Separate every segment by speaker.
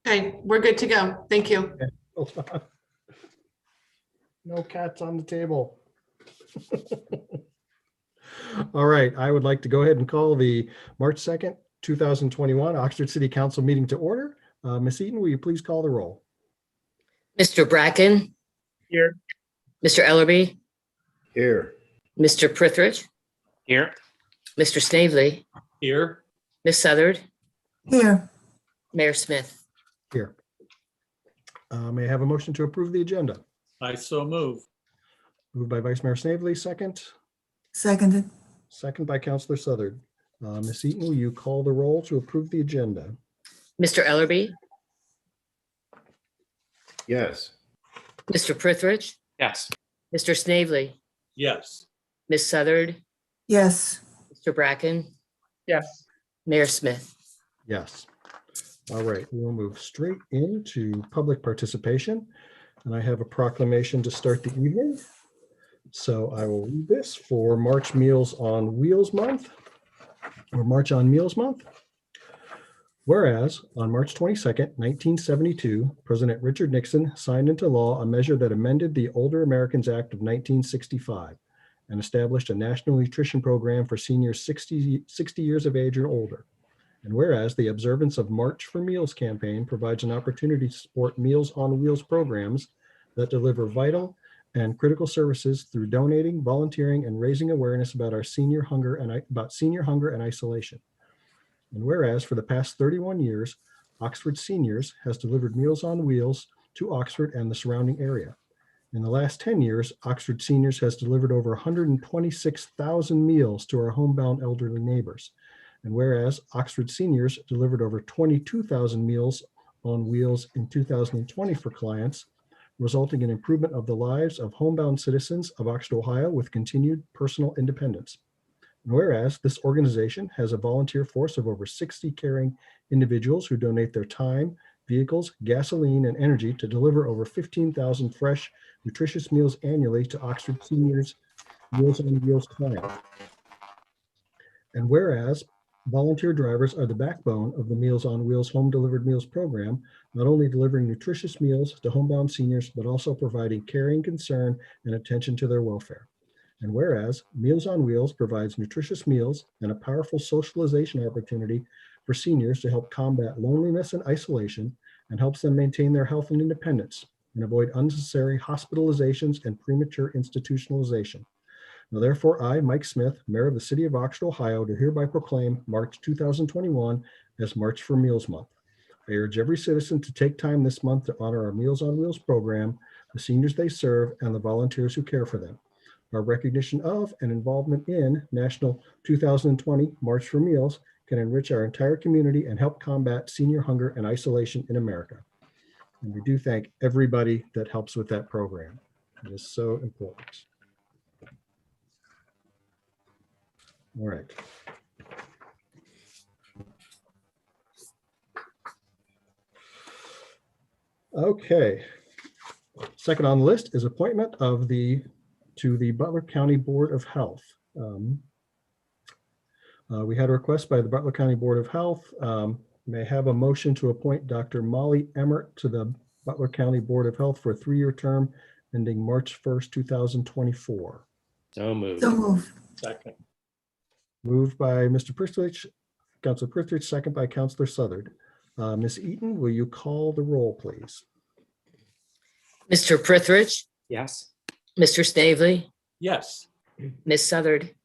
Speaker 1: Okay, we're good to go. Thank you.
Speaker 2: Okay, hold on. No cats on the table. All right, I would like to go ahead and call the March 2nd, 2021 Oxford City Council meeting to order. Ms. Eaton, will you please call the roll?
Speaker 3: Mr. Bracken.
Speaker 4: Here.
Speaker 3: Mr. Ellerby.
Speaker 4: Here.
Speaker 3: Mr. Prithridge.
Speaker 4: Here.
Speaker 3: Mr. Snavely.
Speaker 4: Here.
Speaker 3: Ms. Southard.
Speaker 5: Here,
Speaker 3: Mayor Smith.
Speaker 2: Here. May I have a motion to approve the agenda?
Speaker 4: I so move.
Speaker 2: Moved by Vice Mayor Snavely, second.
Speaker 5: seconded.
Speaker 2: Second by Councilor Southard. Ms. Eaton, will you call the roll to approve the agenda?
Speaker 3: Mr. Ellerby.
Speaker 4: Yes.
Speaker 3: Mr. Prithridge.
Speaker 4: Yes.
Speaker 3: Mr. Snavely.
Speaker 4: Yes.
Speaker 3: Ms. Southard.
Speaker 5: Yes,
Speaker 3: Mr. Bracken.
Speaker 4: Yes.
Speaker 3: Mayor Smith.
Speaker 2: Yes. All right, we'll move straight into public participation. And I have a proclamation to start the evening. So I will read this for March Meals on Wheels Month, or March on Meals Month. Whereas on March 22nd, 1972, President Richard Nixon signed into law a measure that amended the Older Americans Act of 1965 and established a national nutrition program for seniors 60 years of age or older. And whereas the observance of March for Meals campaign provides an opportunity to support Meals on Wheels programs that deliver vital and critical services through donating, volunteering, and raising awareness about our senior hunger and isolation. And whereas for the past 31 years, Oxford Seniors has delivered Meals on Wheels to Oxford and the surrounding area. In the last 10 years, Oxford Seniors has delivered over 126,000 meals to our homebound elderly neighbors. And whereas Oxford Seniors delivered over 22,000 Meals on Wheels in 2020 for clients, resulting in improvement of the lives of homebound citizens of Oxford, Ohio with continued personal independence. And whereas this organization has a volunteer force of over 60 caring individuals who donate their time, vehicles, gasoline, and energy to deliver over 15,000 fresh, nutritious meals annually to Oxford Seniors Meals on Wheels clients. And whereas volunteer drivers are the backbone of the Meals on Wheels home delivered meals program, not only delivering nutritious meals to homebound seniors, but also providing caring concern and attention to their welfare. And whereas Meals on Wheels provides nutritious meals and a powerful socialization opportunity for seniors to help combat loneliness and isolation and helps them maintain their health and independence and avoid unnecessary hospitalizations and premature institutionalization. Now, therefore, I, Mike Smith, Mayor of the City of Oxford, Ohio, do hereby proclaim March 2021 as March for Meals Month. I urge every citizen to take time this month to honor our Meals on Wheels program, the seniors they serve, and the volunteers who care for them. Our recognition of and involvement in National 2020 March for Meals can enrich our entire community and help combat senior hunger and isolation in America. And we do thank everybody that helps with that program. It is so important. All right. Okay. Second on the list is appointment of to the Butler County Board of Health. We had a request by the Butler County Board of Health. May I have a motion to appoint Dr. Molly Emmert to the Butler County Board of Health for a 3-year term ending March 1st, 2024.
Speaker 4: So moved.
Speaker 5: so move.
Speaker 4: Second.
Speaker 2: Moved by Mr. Prithridge, Councilor Prithridge, second by Councilor Southard. Ms. Eaton, will you call the roll, please?
Speaker 3: Mr. Prithridge.
Speaker 4: Yes.
Speaker 3: Mr. Snavely.
Speaker 4: Yes.
Speaker 3: Ms. Southard.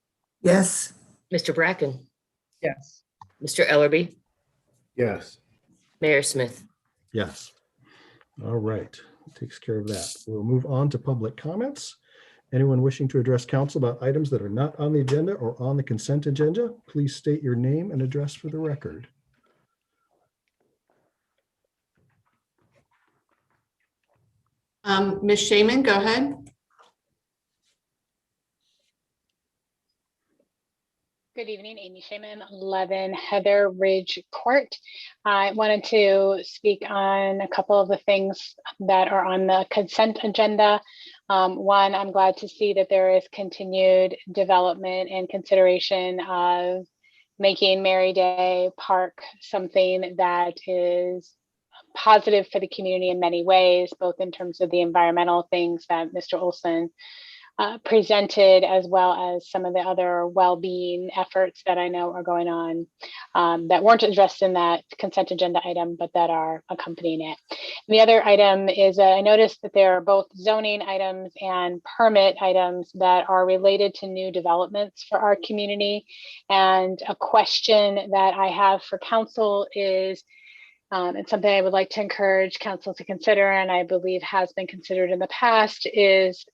Speaker 5: Yes,
Speaker 3: Mr. Bracken.
Speaker 4: Yes.
Speaker 3: Mr. Ellerby.
Speaker 4: Yes.
Speaker 3: Mayor Smith.
Speaker 2: Yes. All right, takes care of that. We'll move on to public comments. Anyone wishing to address council about items that are not on the agenda or on the consent agenda, please state your name and address for the record.
Speaker 1: Ms. Shaman, go ahead.
Speaker 6: Good evening, Amy Shaman, 11 Heather Ridge Court. I wanted to speak on a couple of the things that are on the consent agenda. One, I'm glad to see that there is continued development and consideration of making Mary Day Park something that is positive for the community in many ways, both in terms of the environmental things that Mr. Olson presented, as well as some of the other well-being efforts that I know are going on that weren't addressed in that consent agenda item, but that are accompanying it. And the other item is I noticed that there are both zoning items and permit items that are related to new developments for our community. And a question that I have for council is, it's something I would like to encourage council to consider, and I believe has been considered in the past, is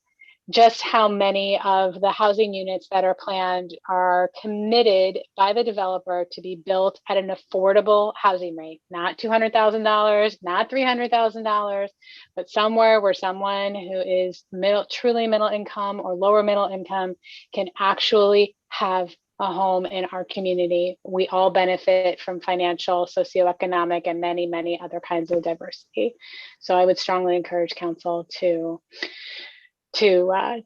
Speaker 6: just how many of the housing units that are planned are committed by the developer to be built at an affordable housing rate, not $200,000, not $300,000, but somewhere where someone who is truly middle income or lower middle income can actually have a home in our community. We all benefit from financial, socioeconomic, and many, many other kinds of diversity. So I would strongly encourage council to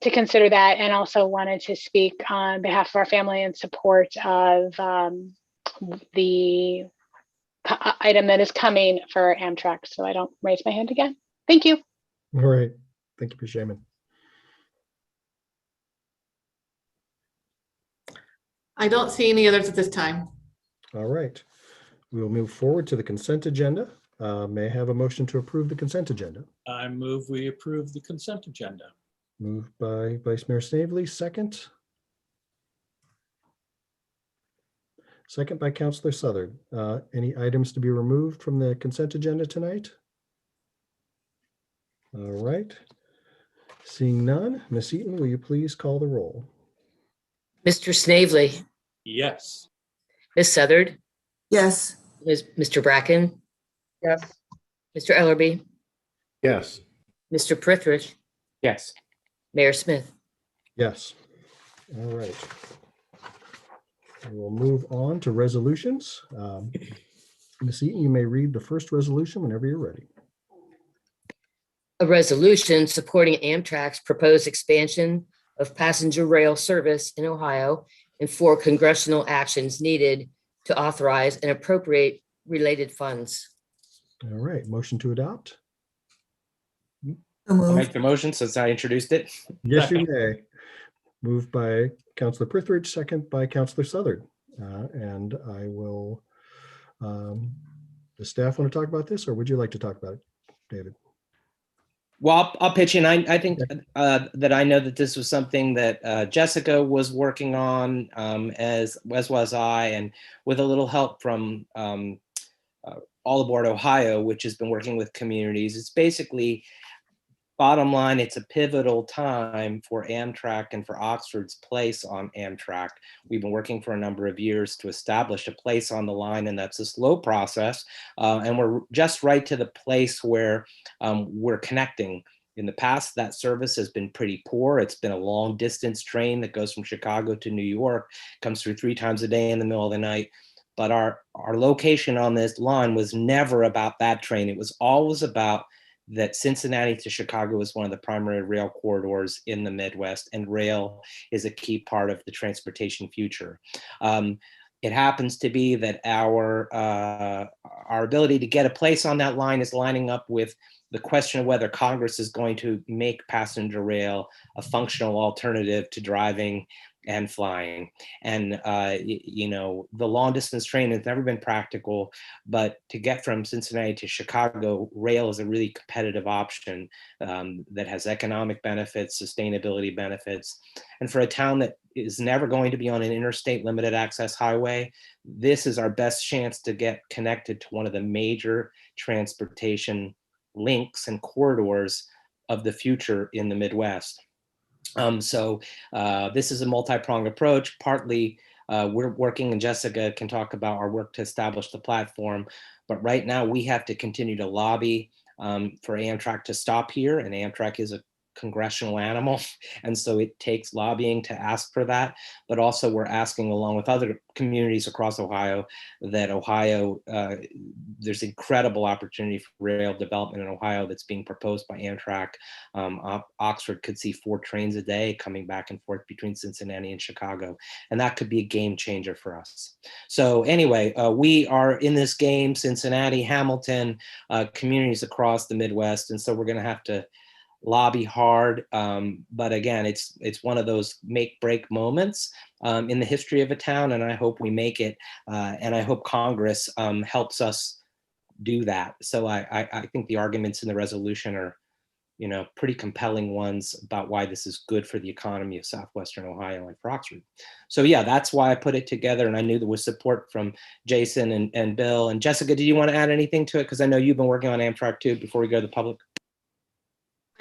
Speaker 6: consider that, and also wanted to speak on behalf of our family in support of the item that is coming for Amtrak, so I don't raise my hand again. Thank you.
Speaker 2: All right. Thank you, Ms. Shaman.
Speaker 1: I don't see any others at this time.
Speaker 2: All right. We will move forward to the consent agenda. May I have a motion to approve the consent agenda?
Speaker 7: I move we approve the consent agenda.
Speaker 2: Moved by Vice Mayor Snavely, second. Second by Councilor Southard. Any items to be removed from the consent agenda tonight? All right. Seeing none, Ms. Eaton, will you please call the roll?
Speaker 3: Mr. Snavely,
Speaker 7: Yes.
Speaker 3: Ms. Southard,
Speaker 5: yes,
Speaker 3: Mr. Bracken,
Speaker 4: Yes.
Speaker 3: Mr. Ellerby,
Speaker 4: Yes.
Speaker 3: Mr. Prithridge,
Speaker 4: Yes.
Speaker 3: Mayor Smith.
Speaker 2: Yes. All right. We'll move on to resolutions. Ms. Eaton, you may read the first resolution whenever you're ready.
Speaker 3: A resolution supporting Amtrak's proposed expansion of passenger rail service in Ohio and for congressional actions needed to authorize and appropriate related funds.
Speaker 2: All right, motion to adopt?
Speaker 5: so
Speaker 8: I'll
Speaker 5: moved,
Speaker 8: make the motion since I introduced it.
Speaker 2: Yes, you may. Moved by Councilor Prithridge, second by Councilor Southard. And I will, does staff want to talk about this, or would you like to talk about it, David?
Speaker 8: Well, I'll pitch in. I think that I know that this was something that Jessica was working on, as was I, and with a little help from All Aboard Ohio, which has been working with communities. It's basically, bottom line, it's a pivotal time for Amtrak and for Oxford's place on Amtrak. We've been working for a number of years to establish a place on the line, and that's a slow process. And we're just right to the place where we're connecting. In the past, that service has been pretty poor. It's been a long distance train that goes from Chicago to New York, comes through 3 times a day in the middle of the night. But our location on this line was never about that train. It was always about that Cincinnati to Chicago is one of the primary rail corridors in the Midwest, and rail is a key part of the transportation future. It happens to be that our ability to get a place on that line is lining up with the question of whether Congress is going to make passenger rail a functional alternative to driving and flying. And, you know, the long distance train has never been practical, but to get from Cincinnati to Chicago, rail is a really competitive option that has economic benefits, sustainability benefits. And for a town that is never going to be on an interstate limited access highway, this is our best chance to get connected to one of the major transportation links and corridors of the future in the Midwest. So this is a multi-pronged approach. Partly we're working, and Jessica can talk about our work to establish the platform, but right now we have to continue to lobby for Amtrak to stop here, and Amtrak is a congressional animal. And so it takes lobbying to ask for that. But also we're asking, along with other communities across Ohio, that there's incredible opportunity for rail development in Ohio that's being proposed by Amtrak. Oxford could see 4 trains a day coming back and forth between Cincinnati and Chicago. And that could be a game changer for us. So anyway, we are in this game, Cincinnati, Hamilton, communities across the Midwest. And so we're going to have to lobby hard. But again, it's one of those make break moments in the history of a town. And I hope we make it. And I hope Congress helps us do that. So I think the arguments in the resolution are, pretty compelling ones about why this is good for the economy of Southwestern Ohio and for Oxford. So yeah, that's why I put it together. And I knew there was support from Jason and Bill. And Jessica, did you want to add anything to it? Because I know you've been working on Amtrak too before we go to the public.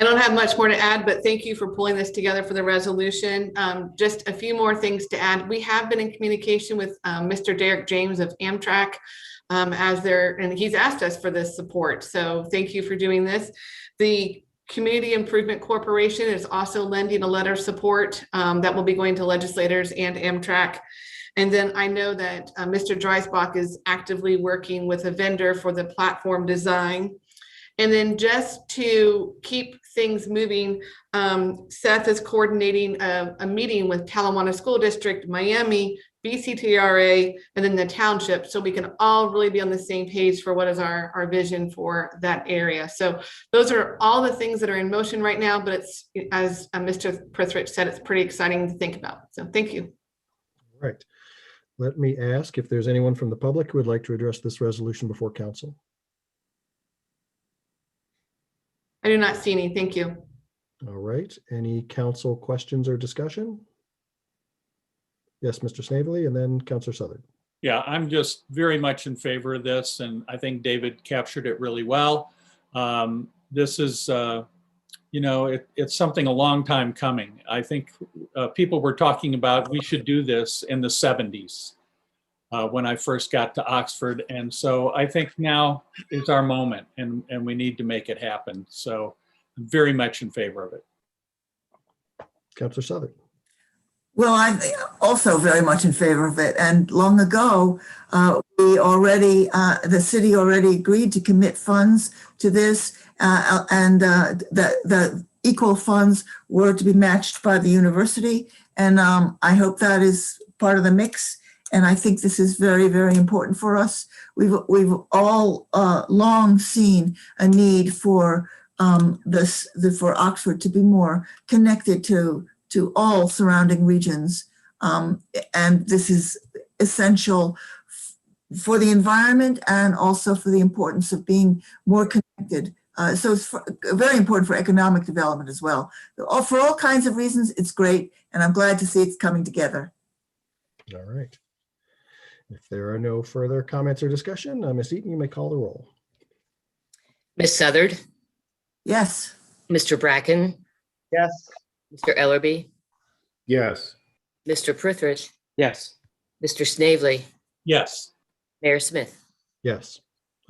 Speaker 1: I don't have much more to add, but thank you for pulling this together for the resolution. Just a few more things to add. We have been in communication with Mr. Derek James of Amtrak and he's asked us for this support. So thank you for doing this. The Community Improvement Corporation is also lending a letter of support that will be going to legislators and Amtrak. And then I know that Mr. Dreisbach is actively working with a vendor for the platform design. And then just to keep things moving, Seth is coordinating a meeting with Talawanda School District, Miami, BCTRA, and then the township, so we can all really be on the same page for what is our vision for that area. So those are all the things that are in motion right now, but it's, as Mr. Prithridge said, it's pretty exciting to think about. So thank you.
Speaker 2: All right. Let me ask if there's anyone from the public who would like to address this resolution before council.
Speaker 1: I do not see any. Thank you.
Speaker 2: All right. Any council questions or discussion? Yes, Mr. Snavely, and then Councilor Southern.
Speaker 7: Yeah, I'm just very much in favor of this, and I think David captured it really well. This is, it's something a long time coming. I think people were talking about we should do this in the 70s when I first got to Oxford. And so I think now is our moment, and we need to make it happen. So I'm very much in favor of it.
Speaker 2: Councilor Southern.
Speaker 5: Well, I'm also very much in favor of it. And long ago, the city already agreed to commit funds to this, and the equal funds were to be matched by the university. And I hope that is part of the mix. And I think this is very, very important for us. We've all long seen a need for for Oxford to be more connected to all surrounding regions. And this is essential for the environment and also for the importance of being more connected. So it's very important for economic development as well. For all kinds of reasons, it's great. And I'm glad to see it's coming together.
Speaker 2: All right. If there are no further comments or discussion, Ms. Eaton, you may call the roll.
Speaker 3: Ms. Southard,
Speaker 5: Yes.
Speaker 3: Mr. Bracken,
Speaker 4: Yes.
Speaker 3: Mr. Ellerby,
Speaker 4: Yes.
Speaker 3: Mr. Prithridge,
Speaker 8: Yes.
Speaker 3: Mr. Snavely,
Speaker 7: Yes.
Speaker 3: Mayor Smith.
Speaker 2: Yes.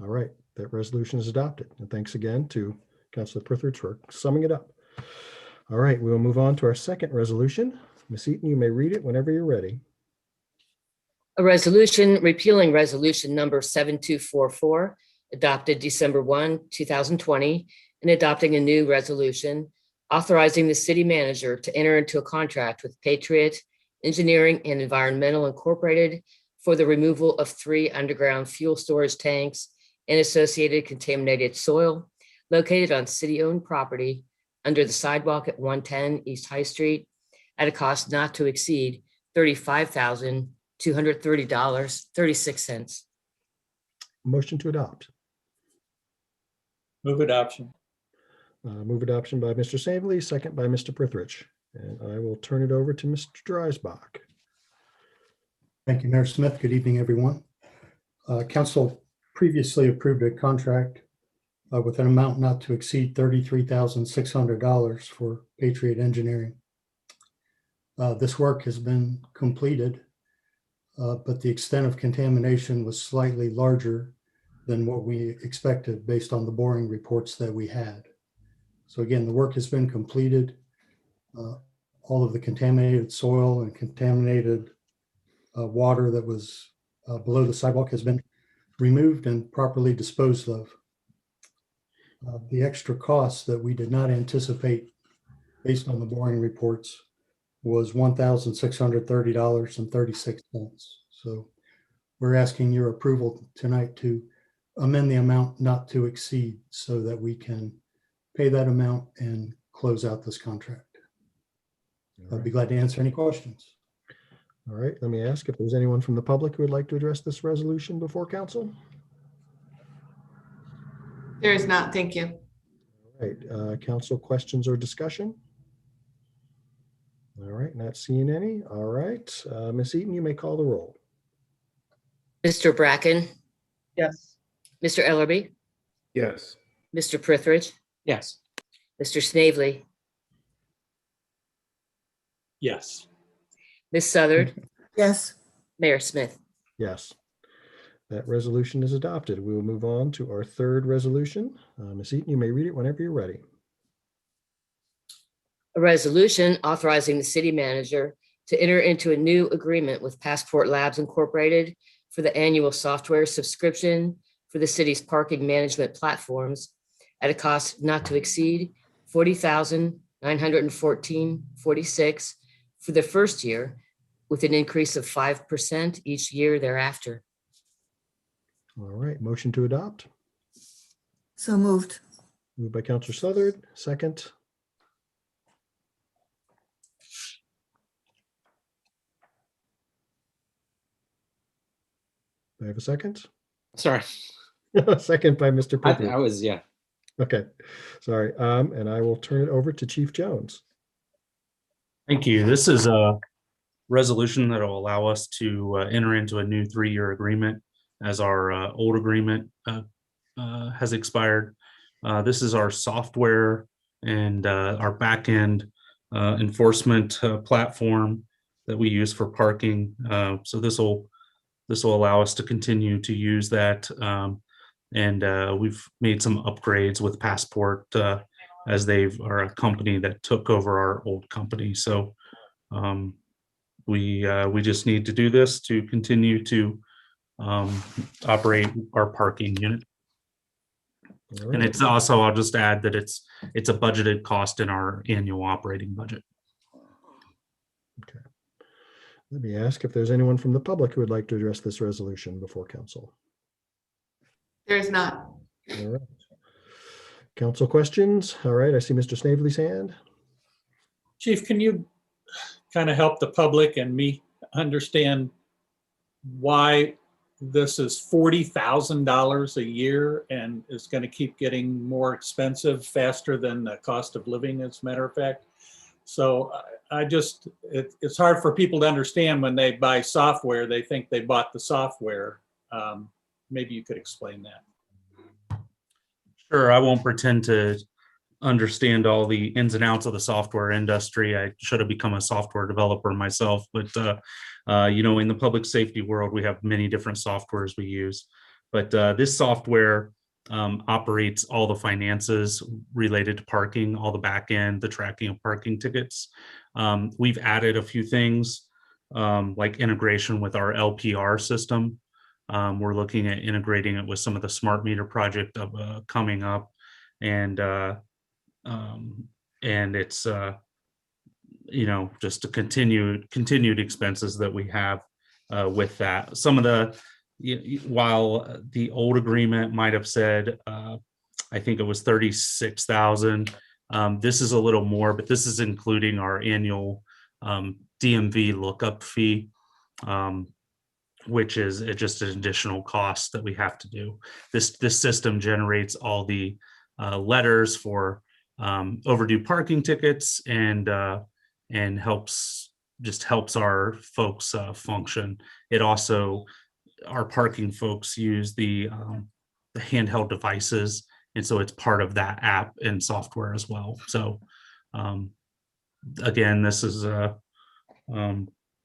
Speaker 2: All right. That resolution is adopted. And thanks again to Councilor Prithridge for summing it up. All right. We will move on to our second resolution. Ms. Eaton, you may read it whenever you're ready.
Speaker 3: A resolution repealing resolution number 7244, adopted December 1, 2020, and adopting a new resolution authorizing the city manager to enter into a contract with Patriot Engineering and Environmental Incorporated for the removal of 3 underground fuel storage tanks and associated contaminated soil located on city-owned property under the sidewalk at 110 East High Street at a cost not to exceed $35,230.36.
Speaker 2: Motion to adopt.
Speaker 7: Move adoption.
Speaker 2: Move adoption by Mr. Snavely, second by Mr. Prithridge. And I will turn it over to Mr. Dreisbach.
Speaker 9: Thank you, Mayor Smith. Good evening, everyone. Council previously approved a contract with an amount not to exceed $33,600 for Patriot Engineering. This work has been completed, but the extent of contamination was slightly larger than what we expected based on the boring reports that we had. So again, the work has been completed. All of the contaminated soil and contaminated water that was below the sidewalk has been removed and properly disposed of. The extra costs that we did not anticipate based on the boring reports was $1,630.36. So we're asking your approval tonight to amend the amount not to exceed so that we can pay that amount and close out this contract. I'd be glad to answer any questions.
Speaker 2: All right, let me ask if there's anyone from the public who would like to address this resolution before council.
Speaker 1: There is not, thank you.
Speaker 2: All right, council questions or discussion? All right, not seeing any. All right, Ms. Eaton, you may call the roll.
Speaker 3: Mr. Bracken,
Speaker 4: Yes.
Speaker 3: Mr. Ellerby,
Speaker 4: Yes.
Speaker 3: Mr. Prithridge,
Speaker 8: Yes.
Speaker 3: Mr. Snavely,
Speaker 7: Yes.
Speaker 3: Ms. Southard,
Speaker 5: yes,
Speaker 3: Mayor Smith.
Speaker 2: Yes, that resolution is adopted. We will move on to our third resolution. Ms. Eaton, you may read it whenever you're ready.
Speaker 3: A resolution authorizing the city manager to enter into a new agreement with Passport Labs Incorporated for the annual software subscription for the city's parking management platforms at a cost not to exceed $40,914.46 for the first year, with an increase of 5% each year thereafter.
Speaker 2: All right, motion to adopt.
Speaker 5: so moved.
Speaker 2: Moved by Counselor Southard, second. Do I have a second?
Speaker 8: Sorry.
Speaker 2: Second by Mr.
Speaker 8: I
Speaker 2: Pickard.
Speaker 8: was, yeah.
Speaker 2: Okay, sorry. And I will turn it over to Chief Jones.
Speaker 10: Thank you. This is a resolution that will allow us to enter into a new 3-year agreement as our old agreement has expired. This is our software and our back-end enforcement platform that we use for parking. So this will allow us to continue to use that. And we've made some upgrades with Passport as they are a company that took over our old company. So we just need to do this to continue to operate our parking unit.
Speaker 2: All
Speaker 10: And
Speaker 2: right.
Speaker 10: it's also, I'll just add that it's a budgeted cost in our annual operating budget.
Speaker 2: Let me ask if there's anyone from the public who would like to address this resolution before council.
Speaker 1: There is not.
Speaker 2: All right. Council questions? All right, I see Mr. Snavely's hand.
Speaker 7: Chief, can you kind of help the public and me understand why this is $40,000 a year and is going to keep getting more expensive faster than the cost of living, as a matter of fact? So it's hard for people to understand when they buy software, they think they bought the software. Maybe you could explain that.
Speaker 10: Sure, I won't pretend to understand all the ins and outs of the software industry. I should have become a software developer myself, but in the public safety world, we have many different softwares we use. But this software operates all the finances related to parking, all the back end, the tracking of parking tickets. We've added a few things like integration with our LPR system. We're looking at integrating it with some of the smart meter project coming up, and it's just a continued expenses that we have with that. Some of the while the old agreement might have said I think it was 36,000. This is a little more, but this is including our annual DMV lookup fee, which is just an additional cost that we have to do. This system generates all the letters for overdue parking tickets and helps our folks function. It also, our parking folks use the handheld devices, and so it's part of that app and software as well. So again, this is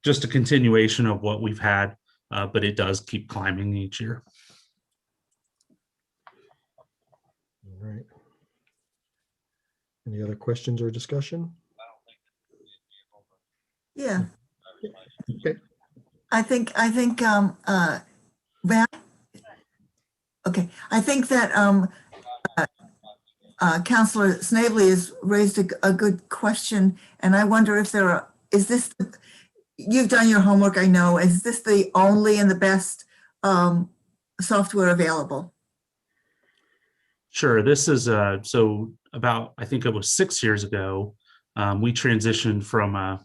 Speaker 10: just a continuation of what we've had, but it does keep climbing each year.
Speaker 2: All right. Any other questions or discussion?
Speaker 5: Yeah,
Speaker 2: Okay,
Speaker 5: I think, may I? Okay, I think that Counselor Snavely has raised a good question, and I wonder if is this, you've done your homework, I know, is this the only and the best software available?
Speaker 10: Sure. This is so about, I think it was 6 years ago, we transitioned from a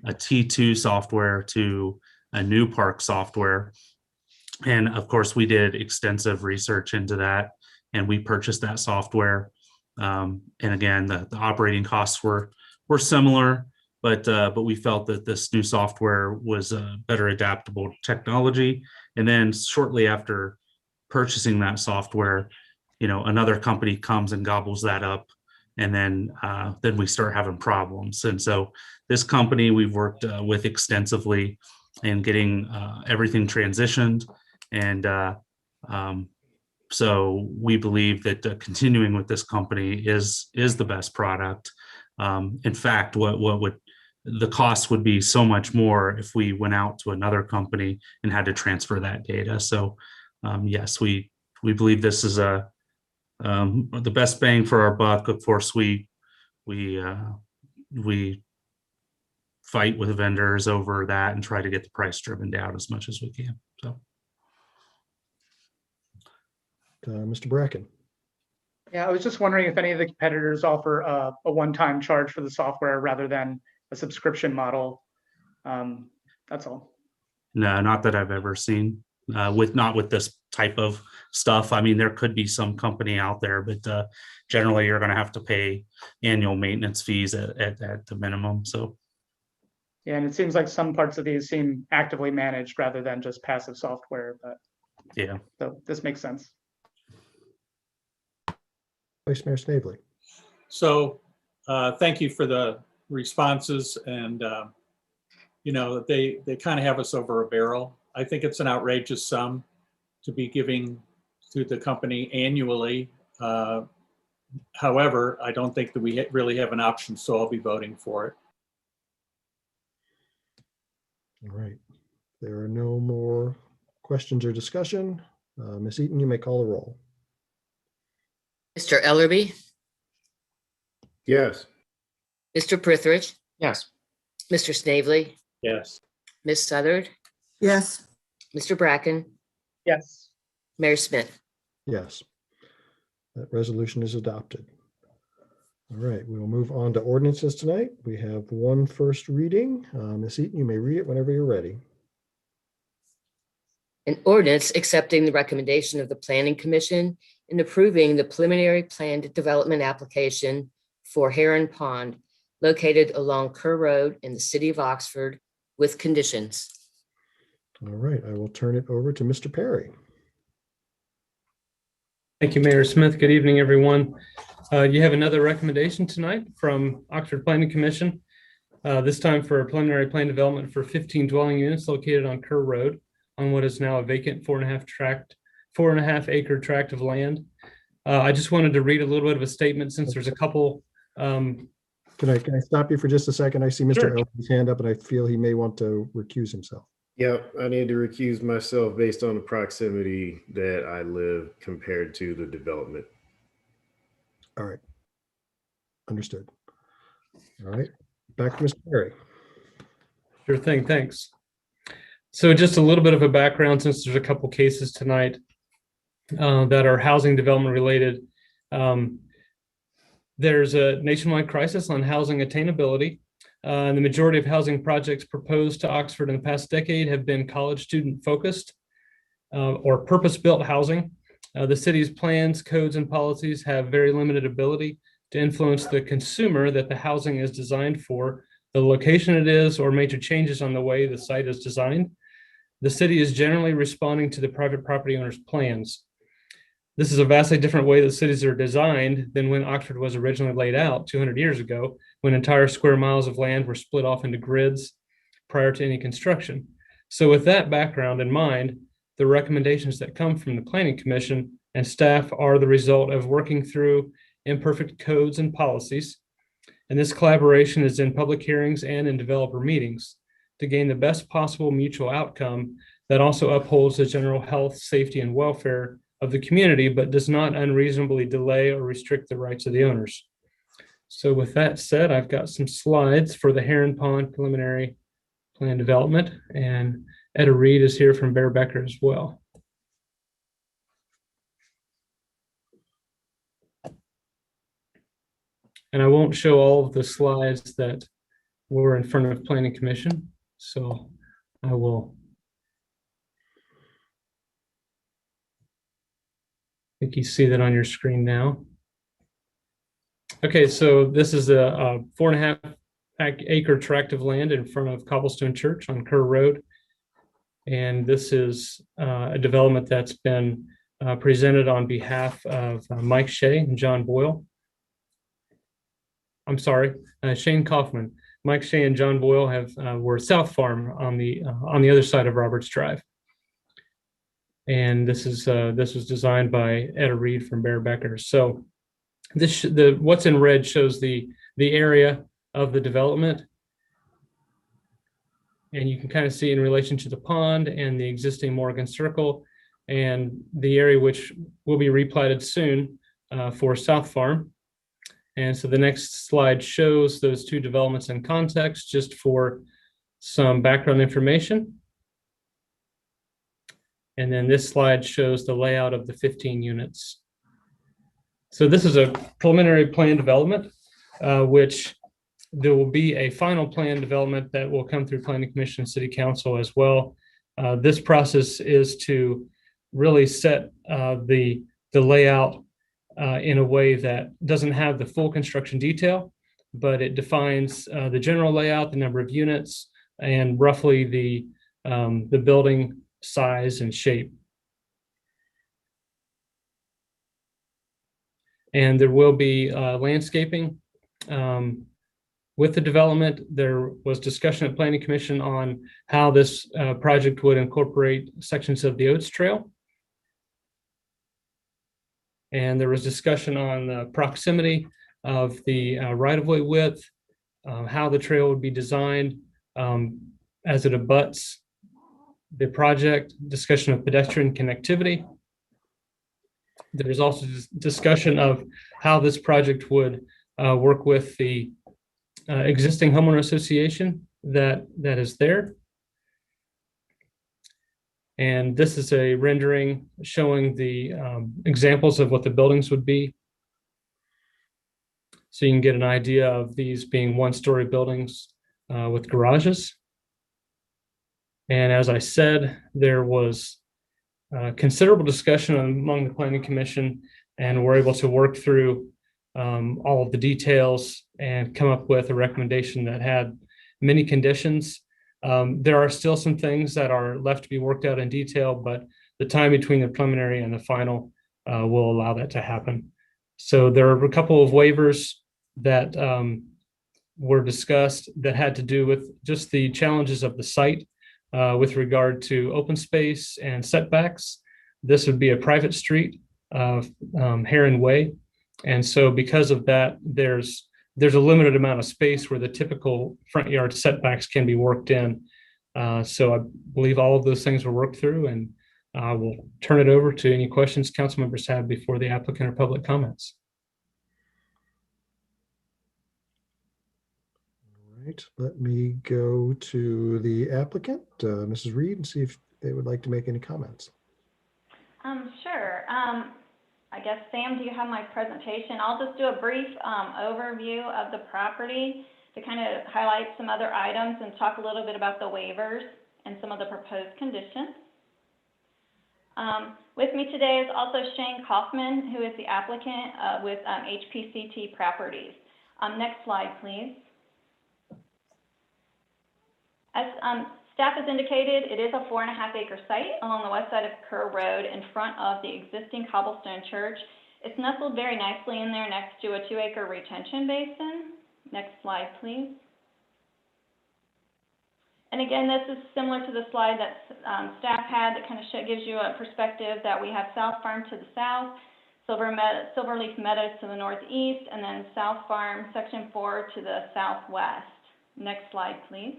Speaker 10: T2 software to a new park software. And of course, we did extensive research into that, and we purchased that software. And again, the operating costs were similar, but we felt that this new software was a better adaptable technology. And then shortly after purchasing that software, another company comes and gobbles that up, and then we start having problems. And so this company we've worked with extensively in getting everything transitioned, and so we believe that continuing with this company is the best product. In fact, what would the cost would be so much more if we went out to another company and had to transfer that data. So yes, we believe this is the best bang for our buck. Of course, we fight with vendors over that and try to get the price driven down as much as we can. So,
Speaker 2: Mr. Bracken.
Speaker 4: Yeah, I was just wondering if any of the competitors offer a one-time charge for the software rather than a subscription model. That's all.
Speaker 10: no, not that I've ever seen. Not with this type of stuff. I mean, there could be some company out there, but generally you're going to have to pay annual maintenance fees at the minimum. So
Speaker 4: Yeah, and it seems like some parts of these seem actively managed rather than just passive software, but
Speaker 10: yeah.
Speaker 4: so this makes sense.
Speaker 2: Vice Mayor Snavely.
Speaker 7: So thank you for the responses, and they kind of have us over a barrel. I think it's an outrageous sum to be giving to the company annually. However, I don't think that we really have an option, so I'll be voting for it.
Speaker 2: All right. There are no more questions or discussion. Ms. Eaton, you may call the roll.
Speaker 3: Mr. Ellerby,
Speaker 4: Yes.
Speaker 3: Mr. Prithridge,
Speaker 8: Yes.
Speaker 3: Mr. Snavely,
Speaker 7: Yes.
Speaker 3: Ms. Southard,
Speaker 5: Yes,
Speaker 3: Mr. Bracken,
Speaker 4: Yes.
Speaker 3: Mayor Smith.
Speaker 2: Yes. That resolution is adopted. All right, we will move on to ordinances tonight. We have one first reading. Ms. Eaton, you may read it whenever you're ready.
Speaker 3: An ordinance accepting the recommendation of the Planning Commission and approving the preliminary planned development application for Heron Pond located along Kerr Road in the city of Oxford with conditions.
Speaker 2: All right, I will turn it over to Mr. Perry.
Speaker 11: Thank you, Mayor Smith. Good evening, everyone. You have another recommendation tonight from Oxford Planning Commission, this time for a preliminary plan development for 15 dwelling units located on Kerr Road on what is now a vacant 4.5 acre tract of land. I just wanted to read a little bit of a statement since there's a couple.
Speaker 2: Can I stop you for just a second? I see Mr.
Speaker 11: Sure.
Speaker 2: Elderby's hand up and I feel he may want to recuse himself.
Speaker 12: Yep, I need to recuse myself based on the proximity that I live compared to the development.
Speaker 2: All right. Understood. All right, back to Mr. Perry.
Speaker 11: Sure thing, thanks. So just a little bit of a background, since there's a couple cases tonight that are housing development related. There's a nationwide crisis on housing attainability. The majority of housing projects proposed to Oxford in the past decade have been college student focused or purpose-built housing. The city's plans, codes, and policies have very limited ability to influence the consumer that the housing is designed for, the location it is, or major changes on the way the site is designed. The city is generally responding to the private property owner's plans. This is a vastly different way that cities are designed than when Oxford was originally laid out 200 years ago, when entire square miles of land were split off into grids prior to any construction. So with that background in mind, the recommendations that come from the Planning Commission and staff are the result of working through imperfect codes and policies, And this collaboration is in public hearings and in developer meetings to gain the best possible mutual outcome that also upholds the general health, safety, and welfare of the community, but does not unreasonably delay or restrict the rights of the owners. So with that said, I've got some slides for the Heron Pond preliminary plan development, and Etta Reed is here from Barricader as well. And I won't show all of the slides that were in front of Planning Commission, so I will. I think you see that on your screen now. Okay, so this is a 4.5 acre tract of land in front of Cobblestone Church on Kerr Road. And this is a development that's been presented on behalf of Mike Shea and John Boyle. I'm sorry, Shane Kaufman. Mike Shea and John Boyle were South Farm on the other side of Roberts Drive. And this was designed by Etta Reed from Barricader. So what's in red shows the area of the development. And you can kind of see in relation to the pond and the existing Morgan Circle and the area which will be replatted soon for South Farm. And so the next slide shows those two developments in context just for some background information. And then this slide shows the layout of the 15 units. So this is a preliminary plan development, which there will be a final plan development that will come through Planning Commission and City Council as well. This process is to really set the layout in a way that doesn't have the full construction detail, but it defines the general layout, the number of units, and roughly the building size and shape. And there will be landscaping with the development. There was discussion at Planning Commission on how this project would incorporate sections of the Oates Trail. And there was discussion on the proximity of the right-of-way width, how the trail would be designed as it abuts the project, discussion of pedestrian connectivity. There was also discussion of how this project would work with the existing homeowner association that is there. And this is a rendering showing the examples of what the buildings would be. So you can get an idea of these being one-story buildings with garages. And as I said, there was considerable discussion among the Planning Commission, and we're able to work through all of the details and come up with a recommendation that had many conditions. There are still some things that are left to be worked out in detail, but the time between the preliminary and the final will allow that to happen. So there are a couple of waivers that were discussed that had to do with just the challenges of the site with regard to open space and setbacks. This would be a private street, Heron Way. And so because of that, there's a limited amount of space where the typical front yard setbacks can be worked in. So I believe all of those things were worked through, and I will turn it over to any questions council members have before the applicant or public comments.
Speaker 2: All right, let me go to the applicant, Mrs. Reed, and see if they would like to make any comments.
Speaker 13: Sure. I guess, Sam, do you have my presentation? I'll just do a brief overview of the property to kind of highlight some other items and talk a little bit about the waivers and some of the proposed conditions. With me today is also Shane Kaufman, who is the applicant with HPCT Properties. Next slide, please. As staff has indicated, it is a 4.5 acre site along the west side of Kerr Road in front of the existing Cobblestone Church. It's nestled very nicely in there next to a 2-acre retention basin. Next slide, please. And again, this is similar to the slide that staff had that kind of gives you a perspective that we have South Farm to the south, Silverleaf Meadows to the northeast, and then South Farm Section 4 to the southwest. Next slide, please.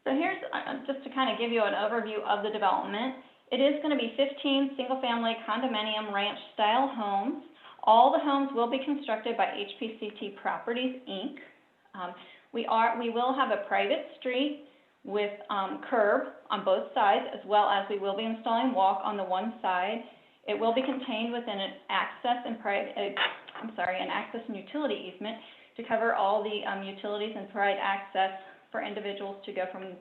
Speaker 13: So here's just to kind of give you an overview of the development. It is going to be 15 single-family condominium ranch-style homes. All the homes will be constructed by HPCT Properties, Inc. We will have a private street with curb on both sides, as well as we will be installing walk on the one side. It will be contained within an access and an access and utility easement to cover all the utilities and provide access for individuals to go from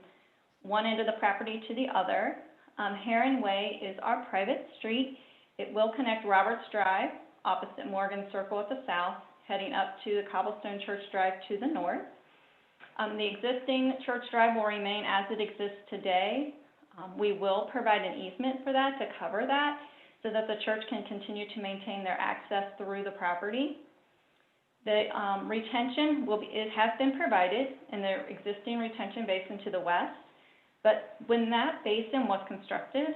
Speaker 13: one end of the property to the other. Heron Way is our private street. It will connect Roberts Drive, opposite Morgan Circle at the south, heading up to the Cobblestone Church Drive to the north. The existing Church Drive will remain as it exists today. We will provide an easement for that to cover that so that the church can continue to maintain their access through the property. The retention has been provided in the existing retention basin to the west, but when that basin was constructed,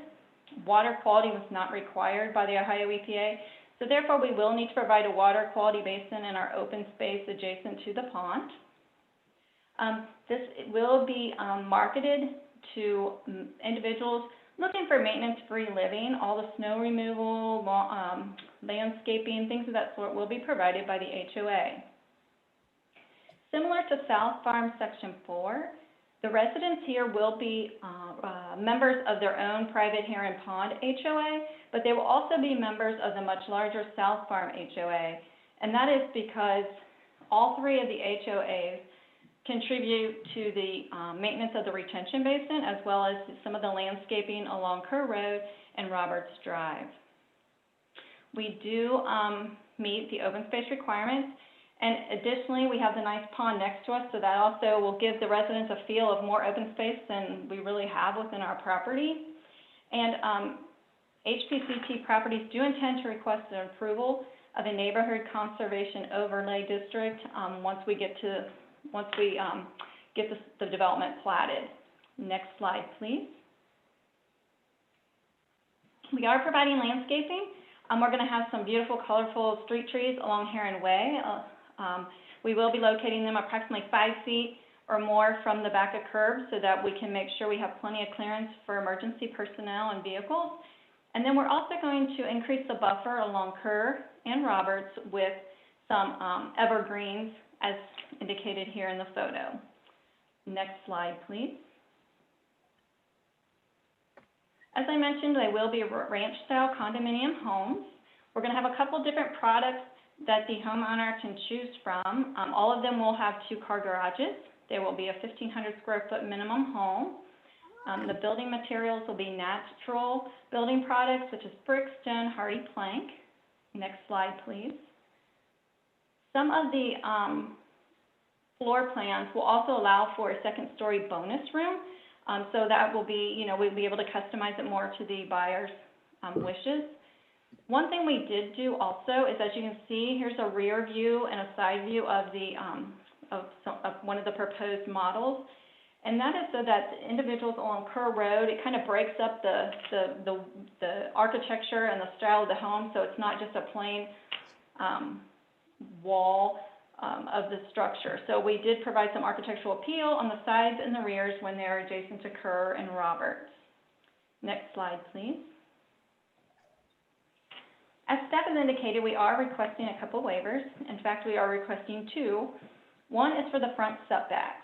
Speaker 13: water quality was not required by the Ohio EPA, so therefore we will need to provide a water quality basin in our open space adjacent to the pond. This will be marketed to individuals looking for maintenance-free living. All the snow removal, landscaping, things of that sort will be provided by the HOA. Similar to South Farm Section 4, the residents here will be members of their own private Heron Pond HOA, but they will also be members of the much larger South Farm HOA. And that is because all three of the HOAs contribute to the maintenance of the retention basin, as well as some of the landscaping along Kerr Road and Roberts Drive. We do meet the open space requirements, and additionally, we have the nice pond next to us, so that also will give the residents a feel of more open space than we really have within our property. And HPCT Properties do intend to request an approval of a neighborhood conservation overlay district once we get the development platted. Next slide, please. We are providing landscaping. We're going to have some beautiful, colorful street trees along Heron Way. We will be locating them approximately 5 feet or more from the back of curbs so that we can make sure we have plenty of clearance for emergency personnel and vehicles. And then we're also going to increase the buffer along Kerr and Roberts with some evergreens as indicated here in the photo. Next slide, please. As I mentioned, they will be ranch-style condominium homes. We're going to have a couple different products that the homeowner can choose from. All of them will have 2-car garages. There will be a 1,500 square foot minimum home. The building materials will be natural building products such as brick, stone, hardy plank. Next slide, please. Some of the floor plans will also allow for a second-story bonus room. So that will be, we'll be able to customize it more to the buyer's wishes. One thing we did do also is, as you can see, here's a rear view and a side view of the of one of the proposed models, and that is so that individuals along Kerr Road, it kind of breaks up the architecture and the style of the home, so it's not just a plain wall of the structure. So we did provide some architectural appeal on the sides and the rears when they're adjacent to Kerr and Roberts. Next slide, please. As staff has indicated, we are requesting a couple waivers. In fact, we are requesting 2. One is for the front setbacks.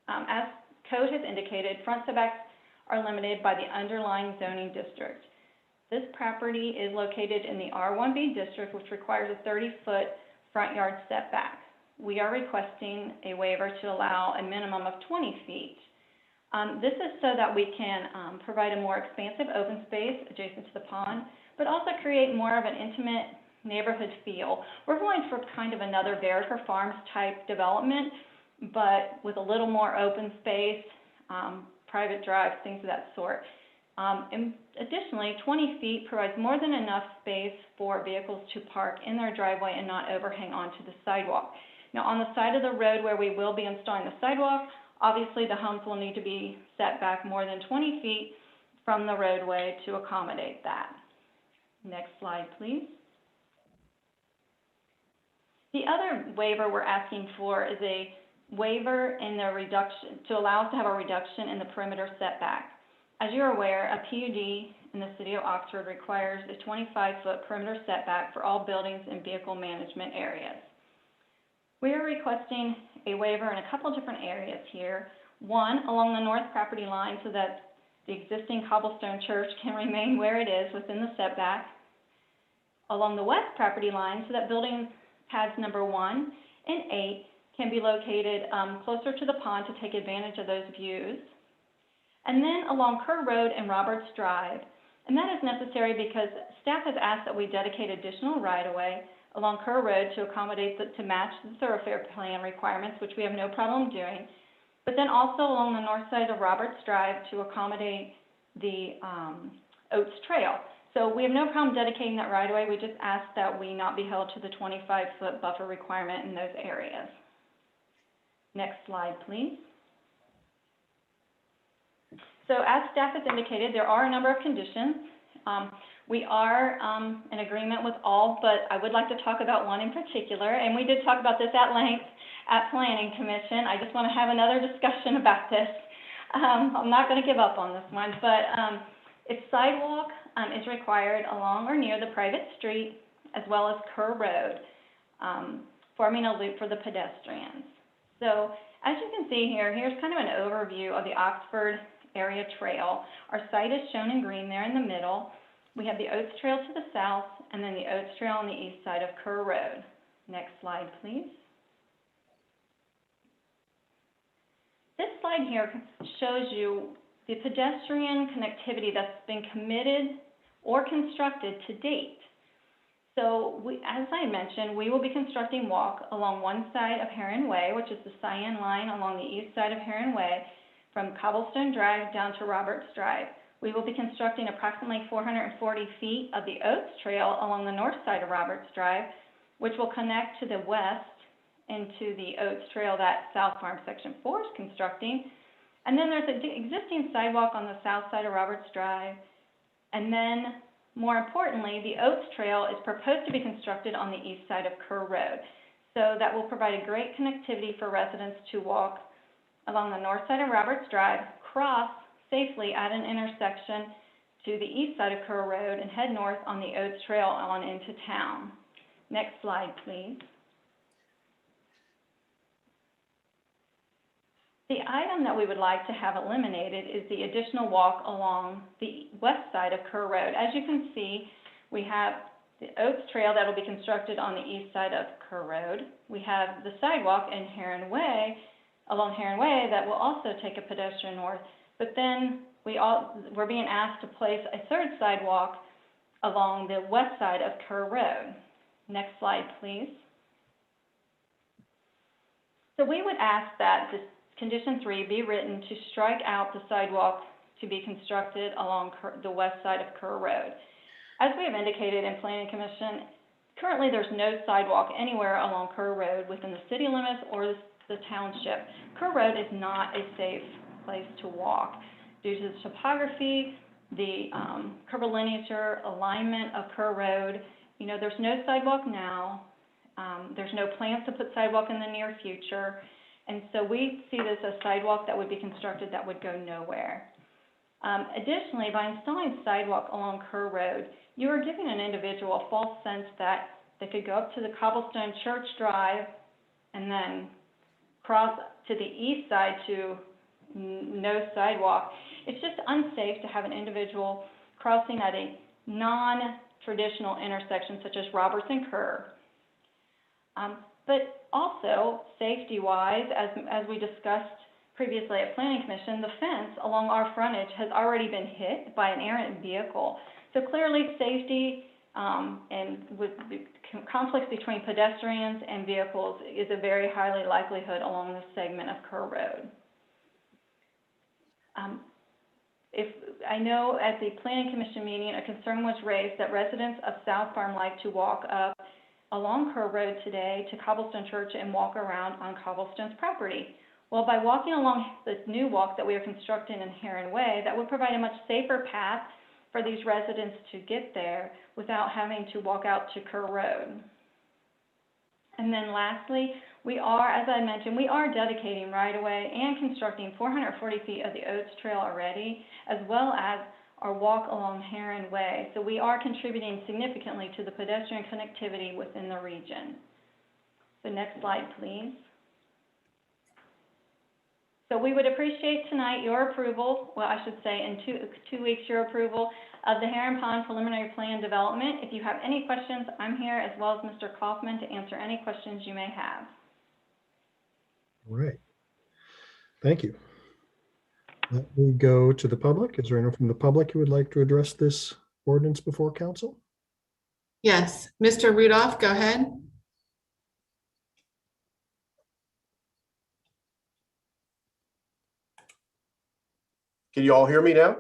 Speaker 13: As code has indicated, front setbacks are limited by the underlying zoning district. This property is located in the R1B district, which requires a 30-foot front yard setback. We are requesting a waiver to allow a minimum of 20 feet. This is so that we can provide a more expansive open space adjacent to the pond, but also create more of an intimate neighborhood feel. We're going for kind of another Barricader Farms type development, but with a little more open space, private drives, things of that sort. And additionally, 20 feet provides more than enough space for vehicles to park in their driveway and not overhang onto the sidewalk. Now, on the side of the road where we will be installing the sidewalk, obviously the homes will need to be set back more than 20 feet from the roadway to accommodate that. Next slide, please. The other waiver we're asking for is a waiver in the reduction, to allow us to have a reduction in the perimeter setback. As you're aware, a PUD in the city of Oxford requires a 25-foot perimeter setback for all buildings and vehicle management areas. We are requesting a waiver in a couple of different areas here. One, along the north property line so that the existing cobblestone church can remain where it is within the setback. Along the west property line so that building pads number 1 and 8 can be located closer to the pond to take advantage of those views. And then along Kerr Road and Roberts Drive. And that is necessary because staff has asked that we dedicate additional right-of-way along Kerr Road to accommodate, to match the thoroughfare plan requirements, which we have no problem doing. But then also along the north side of Roberts Drive to accommodate the Oates Trail. So we have no problem dedicating that right-of-way. We just ask that we not be held to the 25-foot buffer requirement in those areas. Next slide, please. So as staff has indicated, there are a number of conditions. We are in agreement with all, but I would like to talk about one in particular, and we did talk about this at length at Planning Commission. I just want to have another discussion about this. I'm not going to give up on this one, but if sidewalk is required along or near the private street, as well as Kerr Road, forming a loop for the pedestrians. So as you can see here, here's kind of an overview of the Oxford area trail. Our site is shown in green there in the middle. We have the Oates Trail to the south, and then the Oates Trail on the east side of Kerr Road. Next slide, please. This slide here shows you the pedestrian connectivity that's been committed or constructed to date. So as I mentioned, we will be constructing walk along one side of Heron Way, which is the cyan line along the east side of Heron Way, from Cobblestone Drive down to Roberts Drive. We will be constructing approximately 440 feet of the Oates Trail along the north side of Roberts Drive, which will connect to the west into the Oates Trail that South Farm Section 4 is constructing. And then there's an existing sidewalk on the south side of Roberts Drive. And then, more importantly, the Oates Trail is proposed to be constructed on the east side of Kerr Road. So that will provide a great connectivity for residents to walk along the north side of Roberts Drive, cross safely at an intersection to the east side of Kerr Road, and head north on the Oates Trail on into town. Next slide, please. The item that we would like to have eliminated is the additional walk along the west side of Kerr Road. As you can see, we have the Oates Trail that will be constructed on the east side of Kerr Road. We have the sidewalk in Heron Way, along Heron Way, that will also take a pedestrian north. But then we're being asked to place a third sidewalk along the west side of Kerr Road. Next slide, please. So we would ask that this Condition 3 be written to strike out the sidewalk to be constructed along the west side of Kerr Road. As we have indicated in Planning Commission, currently there's no sidewalk anywhere along Kerr Road within the city limits or the township. Kerr Road is not a safe place to walk due to the topography, the curvilinear alignment of Kerr Road. You know, there's no sidewalk now. There's no plans to put sidewalk in the near future. And so we see this as sidewalk that would be constructed that would go nowhere. Additionally, by installing sidewalk along Kerr Road, you are giving an individual a false sense that they could go up to the Cobblestone Church Drive and then cross to the east side to no sidewalk. It's just unsafe to have an individual crossing at a non-traditional intersection such as Roberts and Kerr. But also, safety-wise, as we discussed previously at Planning Commission, the fence along our frontage has already been hit by an errant vehicle. So clearly, safety and with the conflicts between pedestrians and vehicles is a very highly likelihood along this segment of Kerr Road. I know at the Planning Commission meeting, a concern was raised that residents of South Farm like to walk up along Kerr Road today to Cobblestone Church and walk around on Cobblestone's property. Well, by walking along this new walk that we are constructing in Heron Way, that would provide a much safer path for these residents to get there without having to walk out to Kerr Road. And then lastly, we are, as I mentioned, we are dedicating right-of-way and constructing 440 feet of the Oates Trail already, as well as our walk along Heron Way. So we are contributing significantly to the pedestrian connectivity within the region. The next slide, please. So we would appreciate tonight your approval, well, I should say in two weeks, your approval of the Heron Pond preliminary plan development. If you have any questions, I'm here, as well as Mr. Kaufman, to answer any questions you may have.
Speaker 2: All right. Thank you. Let me go to the public. Is there anyone from the public who would like to address this ordinance before council?
Speaker 1: Yes, Mr. Rudolph, go ahead.
Speaker 14: Can you all hear me now?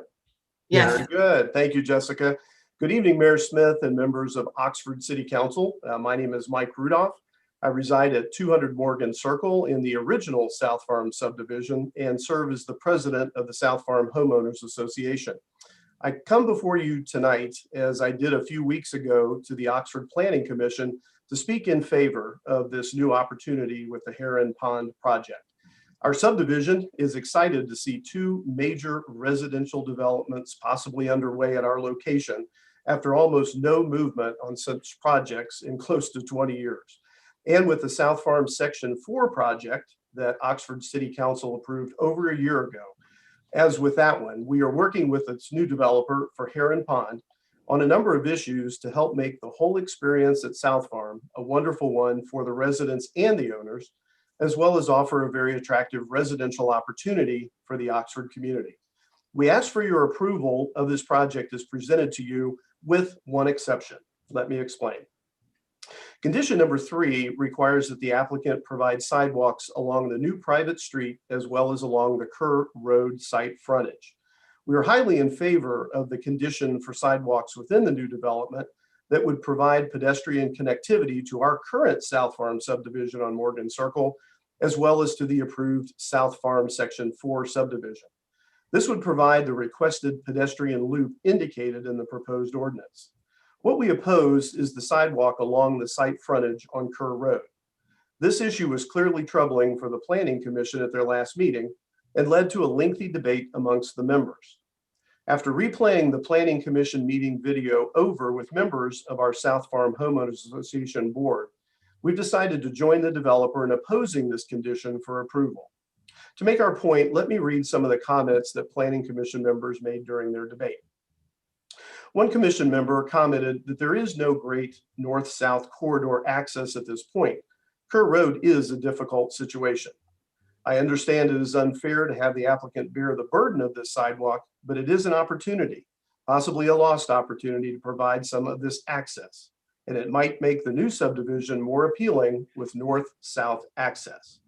Speaker 1: Yes.
Speaker 14: Very good. Thank you, Jessica. Good evening, Mayor Smith and members of Oxford City Council. My name is Mike Rudolph. I reside at 200 Morgan Circle in the original South Farm subdivision and serve as the president of the South Farm Homeowners Association. I come before you tonight, as I did a few weeks ago to the Oxford Planning Commission, to speak in favor of this new opportunity with the Heron Pond project. Our subdivision is excited to see two major residential developments possibly underway at our location after almost no movement on such projects in close to 20 years. And with the South Farm Section 4 project that Oxford City Council approved over a year ago. As with that one, we are working with its new developer for Heron Pond on a number of issues to help make the whole experience at South Farm a wonderful one for the residents and the owners, as well as offer a very attractive residential opportunity for the Oxford community. We ask for your approval of this project as presented to you with one exception. Let me explain. Condition number 3 requires that the applicant provide sidewalks along the new private street as well as along the Kerr Road site frontage. We are highly in favor of the condition for sidewalks within the new development that would provide pedestrian connectivity to our current South Farm subdivision on Morgan Circle, as well as to the approved South Farm Section 4 subdivision. This would provide the requested pedestrian loop indicated in the proposed ordinance. What we oppose is the sidewalk along the site frontage on Kerr Road. This issue was clearly troubling for the Planning Commission at their last meeting and led to a lengthy debate amongst the members. After replaying the Planning Commission meeting video over with members of our South Farm Homeowners Association board, we've decided to join the developer in opposing this condition for approval. To make our point, let me read some of the comments that Planning Commission members made during their debate. One commission member commented that there is no great north-south corridor access at this point. Kerr Road is a difficult situation. I understand it is unfair to have the applicant bear the burden of this sidewalk, but it is an opportunity, possibly a lost opportunity, to provide some of this access. And it might make the new subdivision more appealing with north-south access.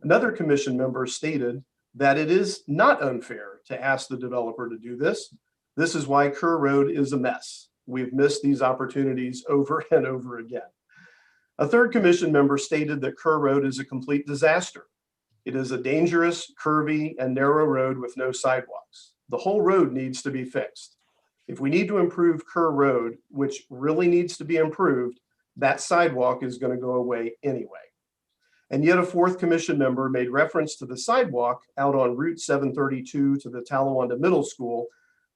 Speaker 14: Another commission member stated that it is not unfair to ask the developer to do this. This is why Kerr Road is a mess. We've missed these opportunities over and over again. A third commission member stated that Kerr Road is a complete disaster. It is a dangerous, curvy, and narrow road with no sidewalks. The whole road needs to be fixed. If we need to improve Kerr Road, which really needs to be improved, that sidewalk is going to go away anyway. And yet a fourth commission member made reference to the sidewalk out on Route 732 to the Talawanda Middle School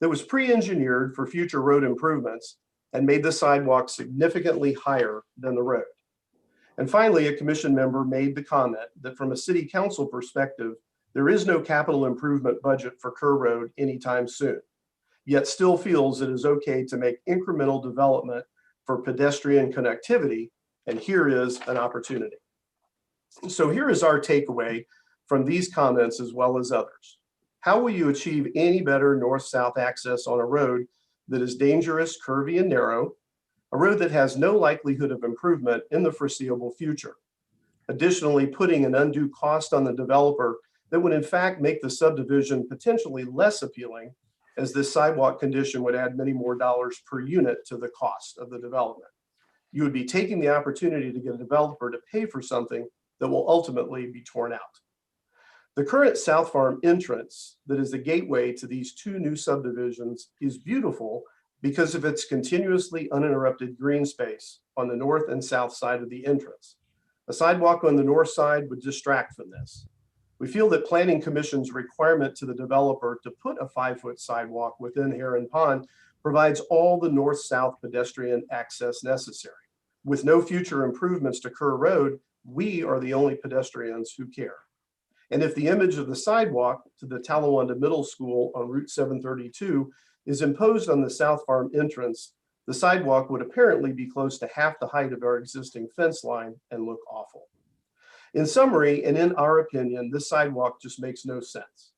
Speaker 14: that was pre-engineered for future road improvements and made the sidewalk significantly higher than the road. And finally, a commission member made the comment that from a city council perspective, there is no capital improvement budget for Kerr Road anytime soon, yet still feels it is okay to make incremental development for pedestrian connectivity, and here is an opportunity. So here is our takeaway from these comments as well as others. How will you achieve any better north-south access on a road that is dangerous, curvy, and narrow, a road that has no likelihood of improvement in the foreseeable future? Additionally, putting an undue cost on the developer that would in fact make the subdivision potentially less appealing, as this sidewalk condition would add many more dollars per unit to the cost of the development. You would be taking the opportunity to get a developer to pay for something that will ultimately be torn out. The current South Farm entrance that is the gateway to these two new subdivisions is beautiful because of its continuously uninterrupted green space on the north and south side of the entrance. A sidewalk on the north side would distract from this. We feel that Planning Commission's requirement to the developer to put a 5-foot sidewalk within Heron Pond provides all the north-south pedestrian access necessary. With no future improvements to Kerr Road, we are the only pedestrians who care. And if the image of the sidewalk to the Talawanda Middle School on Route 732 is imposed on the South Farm entrance, the sidewalk would apparently be close to half the height of our existing fence line and look awful. In summary, and in our opinion, this sidewalk just makes no sense.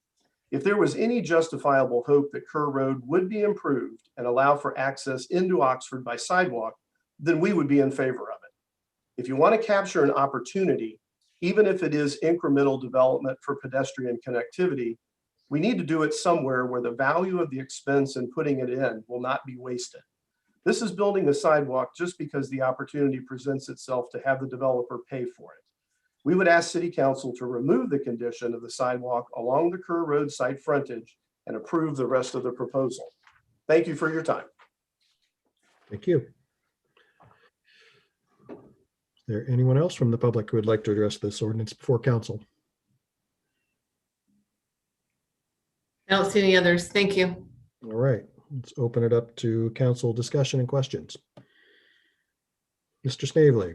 Speaker 14: If there was any justifiable hope that Kerr Road would be improved and allow for access into Oxford by sidewalk, then we would be in favor of it. If you want to capture an opportunity, even if it is incremental development for pedestrian connectivity, we need to do it somewhere where the value of the expense in putting it in will not be wasted. This is building a sidewalk just because the opportunity presents itself to have the developer pay for it. We would ask City Council to remove the condition of the sidewalk along the Kerr Road site frontage and approve the rest of the proposal. Thank you for your time.
Speaker 2: Thank you. Is there anyone else from the public who would like to address this ordinance before council?
Speaker 1: I don't see any others. Thank you.
Speaker 2: All right, let's open it up to council discussion and questions. Mr. Snavely.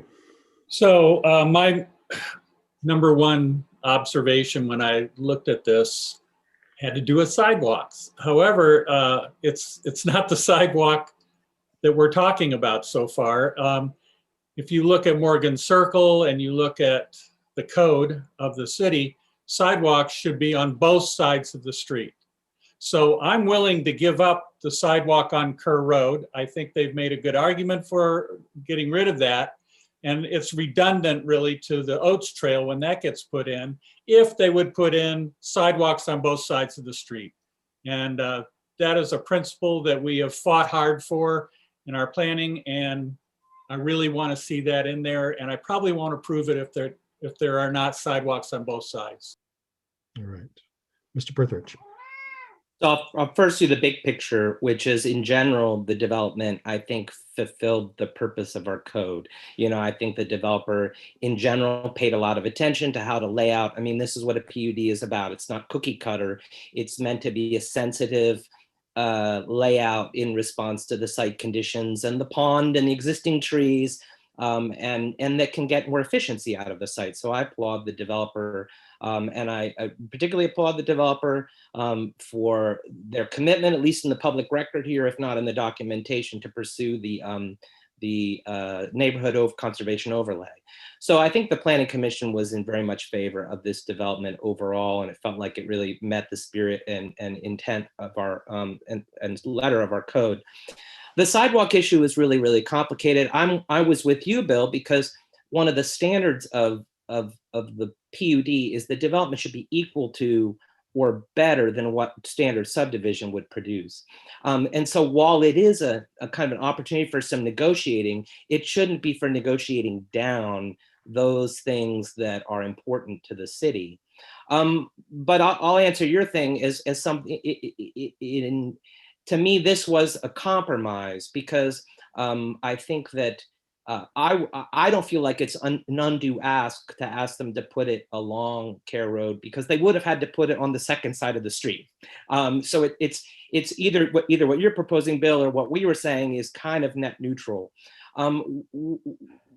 Speaker 7: So my number one observation when I looked at this had to do with sidewalks. However, it's not the sidewalk that we're talking about so far. If you look at Morgan Circle and you look at the code of the city, sidewalks should be on both sides of the street. So I'm willing to give up the sidewalk on Kerr Road. I think they've made a good argument for getting rid of that. And it's redundant really to the Oats Trail when that gets put in, if they would put in sidewalks on both sides of the street. And that is a principle that we have fought hard for in our planning, and I really want to see that in there. And I probably won't approve it if there are not sidewalks on both sides.
Speaker 2: All right, Mr. Prithridge.
Speaker 8: So I'll first do the big picture, which is in general, the development, I think, fulfilled the purpose of our code. You know, I think the developer in general paid a lot of attention to how to lay out. I mean, this is what a PUD is about. It's not cookie cutter. It's meant to be a sensitive layout in response to the site conditions and the pond and the existing trees, and that can get more efficiency out of the site. So I applaud the developer, and I particularly applaud the developer for their commitment, at least in the public record here, if not in the documentation, to pursue the neighborhood conservation overlay. So I think the Planning Commission was in very much favor of this development overall, and it felt like it really met the spirit and intent of our and letter of our code. The sidewalk issue is really, really complicated. I was with you, Bill, because one of the standards of the PUD is the development should be equal to or better than what standard subdivision would produce. And so while it is a kind of an opportunity for some negotiating, it shouldn't be for negotiating down those things that are important to the city. But I'll answer your thing as something, to me, this was a compromise because I think that I don't feel like it's an undue ask to ask them to put it along Kerr Road, because they would have had to put it on the second side of the street. So it's either what you're proposing, Bill, or what we were saying is kind of net neutral.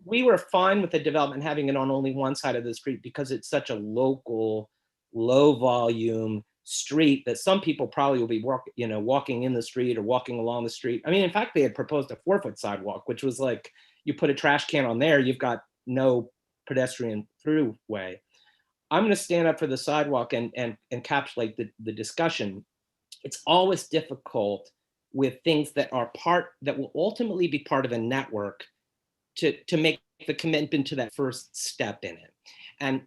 Speaker 8: We were fine with the development having it on only one side of the street because it's such a local, low volume street that some people probably will be walking in the street or walking along the street. I mean, in fact, they had proposed a 4-foot sidewalk, which was like, you put a trash can on there, you've got no pedestrian throughway. I'm going to stand up for the sidewalk and encapsulate the discussion. It's always difficult with things that will ultimately be part of a network to make the commitment to that first step in it.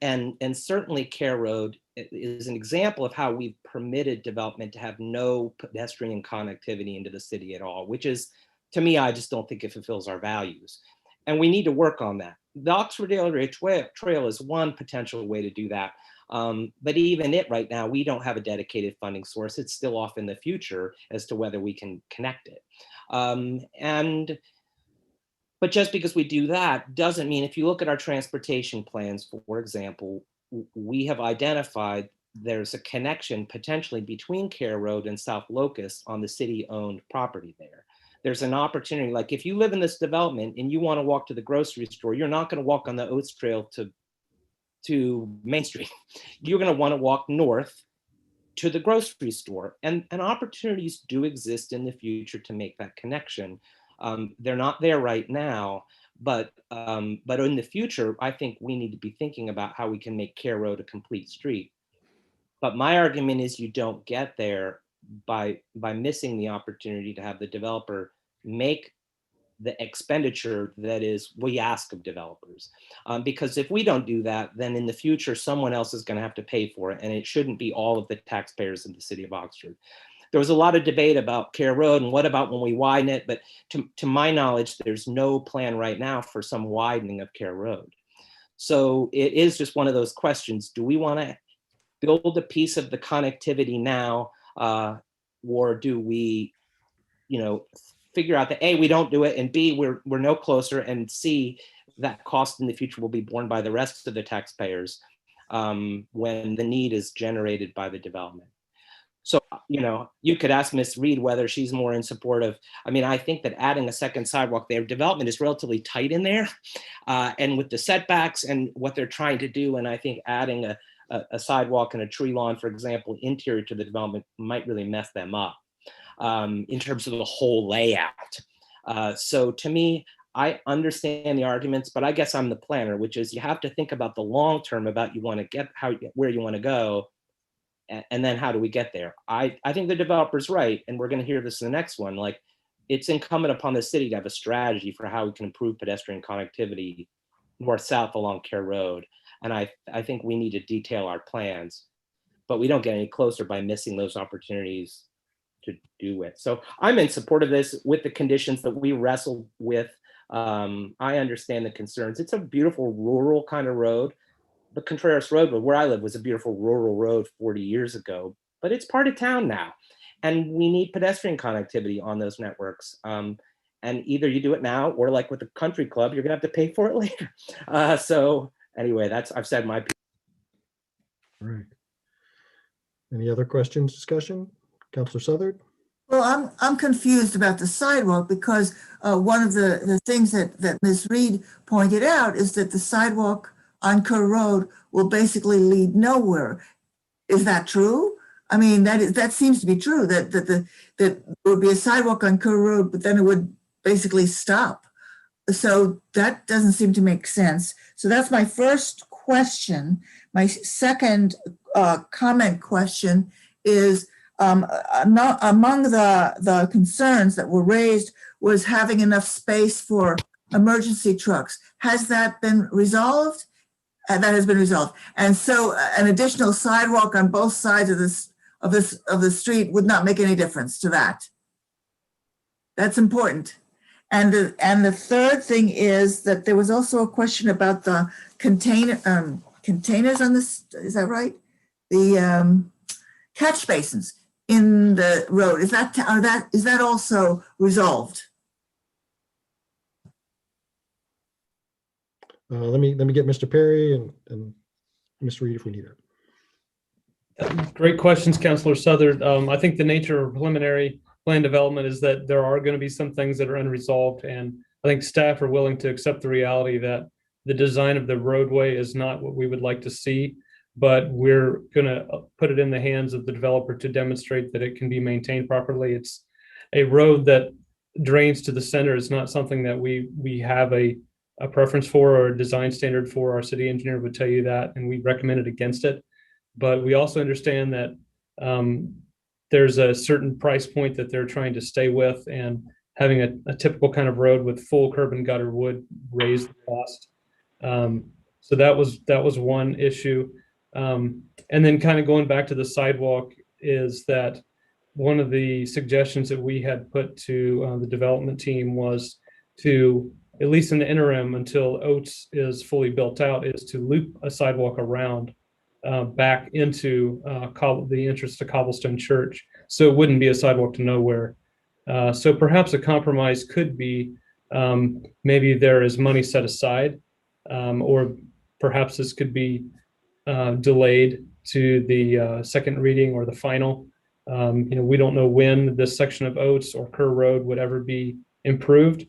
Speaker 8: And certainly Kerr Road is an example of how we've permitted development to have no pedestrian connectivity into the city at all, which is, to me, I just don't think it fulfills our values. And we need to work on that. The Oxford Area Trail is one potential way to do that. But even it right now, we don't have a dedicated funding source. It's still off in the future as to whether we can connect it. But just because we do that doesn't mean, if you look at our transportation plans, for example, we have identified there's a connection potentially between Care Road and South Locust on the city-owned property there. There's an opportunity, like if you live in this development and you want to walk to the grocery store, you're not going to walk on the Oats Trail to Main Street. You're going to want to walk north to the grocery store. And opportunities do exist in the future to make that connection. They're not there right now, but in the future, I think we need to be thinking about how we can make Care Road a complete street. But my argument is you don't get there by missing the opportunity to have the developer make the expenditure that is we ask of developers. Because if we don't do that, then in the future, someone else is going to have to pay for it. And it shouldn't be all of the taxpayers in the city of Oxford. There was a lot of debate about Care Road and what about when we widen it? But to my knowledge, there's no plan right now for some widening of Care Road. So it is just one of those questions. Do we want to build a piece of the connectivity now, or do we, figure out that A, we don't do it, and B, we're no closer, and C, that cost in the future will be borne by the rest of the taxpayers when the need is generated by the development. So, you could ask Ms. Reed whether she's more in support of, I think that adding a second sidewalk there, development is relatively tight in there. And with the setbacks and what they're trying to do, and I think adding a sidewalk and a tree lawn, for example, interior to the development might really mess them up in terms of the whole layout. So to me, I understand the arguments, but I guess I'm the planner, which is you have to think about the long term about you want to get where you want to go. And then how do we get there? I think the developer's right. And we're going to hear this in the next one. Like, it's incumbent upon the city to have a strategy for how we can improve pedestrian connectivity north-south along Care Road. And I think we need to detail our plans, but we don't get any closer by missing those opportunities to do it. So I'm in support of this with the conditions that we wrestled with. I understand the concerns. It's a beautiful rural kind of road. The Contreras Road, where I live, was a beautiful rural road 40 years ago, but it's part of town now. And we need pedestrian connectivity on those networks. And either you do it now, or like with the country club, you're gonna have to pay for it later. So anyway, I've said my piece.
Speaker 2: All right. Any other questions, discussion? Councilor Southard?
Speaker 5: Well, I'm confused about the sidewalk because one of the things that Ms. Reed pointed out is that the sidewalk on Kerr Road will basically lead nowhere. Is that true? That seems to be true, that there would be a sidewalk on Kerr Road, but then it would basically stop. So that doesn't seem to make sense. So that's my first question. My second comment question is, among the concerns that were raised was having enough space for emergency trucks. Has that been resolved? That has been resolved. And so an additional sidewalk on both sides of the street would not make any difference to that. That's important. And the third thing is that there was also a question about the containers on this, is that right? The catch basins in the road. Is that also resolved?
Speaker 2: Let me get Mr. Perry and Ms. Reed if we need it.
Speaker 11: Great questions, Councilor Southard. I think the nature of preliminary plan development is that there are going to be some things that are unresolved, and I think staff are willing to accept the reality that the design of the roadway is not what we would like to see, but we're going to put it in the hands of the developer to demonstrate that it can be maintained properly. It's a road that drains to the center. It's not something that we have a preference for or a design standard for. Our city engineer would tell you that, and we recommended against it. But we also understand that there's a certain price point that they're trying to stay with, and having a typical kind of road with full curb and gutter would raise the cost. So that was one issue. And then kind of going back to the sidewalk is that one of the suggestions that we had put to the development team was to, at least in the interim until Oates is fully built out, is to loop a sidewalk around back into the entrance to Cobblestone Church. So it wouldn't be a sidewalk to nowhere. So perhaps a compromise could be maybe there is money set aside, or perhaps this could be delayed to the second reading or the final. We don't know when this section of Oates or Kerr Road would ever be improved.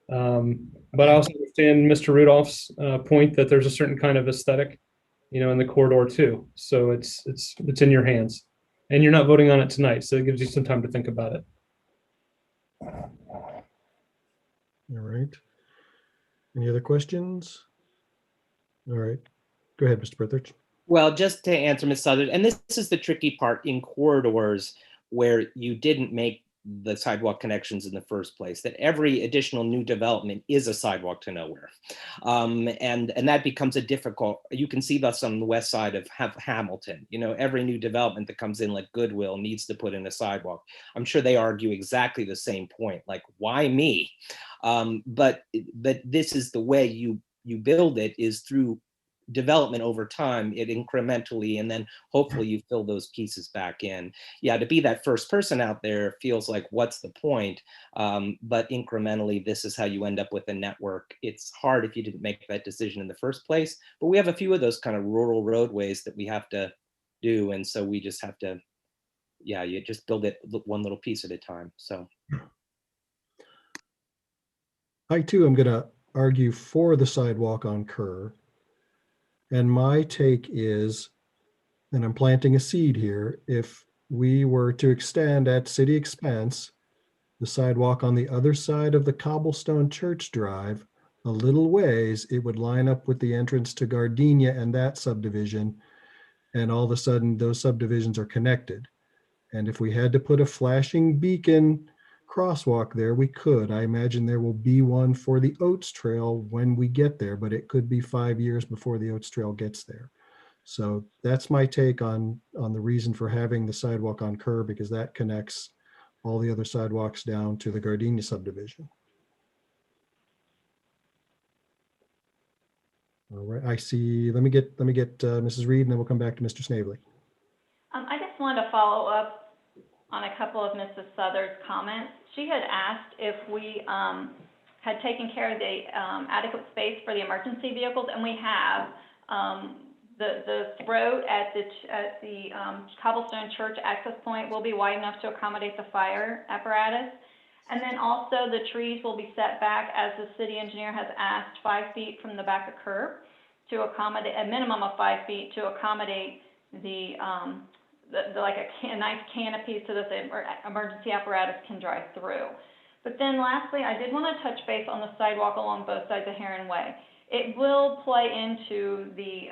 Speaker 11: But I also understand Mr. Rudolph's point that there's a certain kind of aesthetic, in the corridor too. So it's in your hands, and you're not voting on it tonight, so it gives you some time to think about it.
Speaker 2: All right. Any other questions? All right. Go ahead, Mr. Berthich.
Speaker 8: Well, just to answer Ms. Southard, and this is the tricky part in corridors where you didn't make the sidewalk connections in the first place, that every additional new development is a sidewalk to nowhere. And that becomes a difficult, you can see this on the west side of Hamilton. Every new development that comes in, like Goodwill, needs to put in a sidewalk. I'm sure they argue exactly the same point, like, why me? But this is the way you build it, is through development over time, it incrementally, and then hopefully you fill those pieces back in. Yeah, to be that first person out there feels like, what's the point? But incrementally, this is how you end up with a network. It's hard if you didn't make that decision in the first place, but we have a few of those kind of rural roadways that we have to do, and so we just have to, you just build it one little piece at a time. So
Speaker 2: I too am going to argue for the sidewalk on Kerr. And my take is, and I'm planting a seed here, if we were to extend at city expense the sidewalk on the other side of the Cobblestone Church Drive a little ways, it would line up with the entrance to Gardenia and that subdivision. And all of a sudden those subdivisions are connected. And if we had to put a flashing beacon crosswalk there, we could. I imagine there will be one for the Oates Trail when we get there, but it could be 5 years before the Oates Trail gets there. So that's my take on the reason for having the sidewalk on Kerr, because that connects all the other sidewalks down to the Gardenia subdivision. All right, I see. Let me get Mrs. Reed, and then we'll come back to Mr. Snavely.
Speaker 13: I just wanted to follow up on a couple of Mrs. Southard's comments. She had asked if we had taken care of the adequate space for the emergency vehicles, and we have. The road at the Cobblestone Church access point will be wide enough to accommodate the fire apparatus. And then also the trees will be set back, as the city engineer has asked, 5 feet from the back of curb to accommodate a minimum of 5 feet to accommodate the like a nice canopy so that the emergency apparatus can drive through. But then lastly, I did want to touch base on the sidewalk along both sides of Heron Way. It will play into the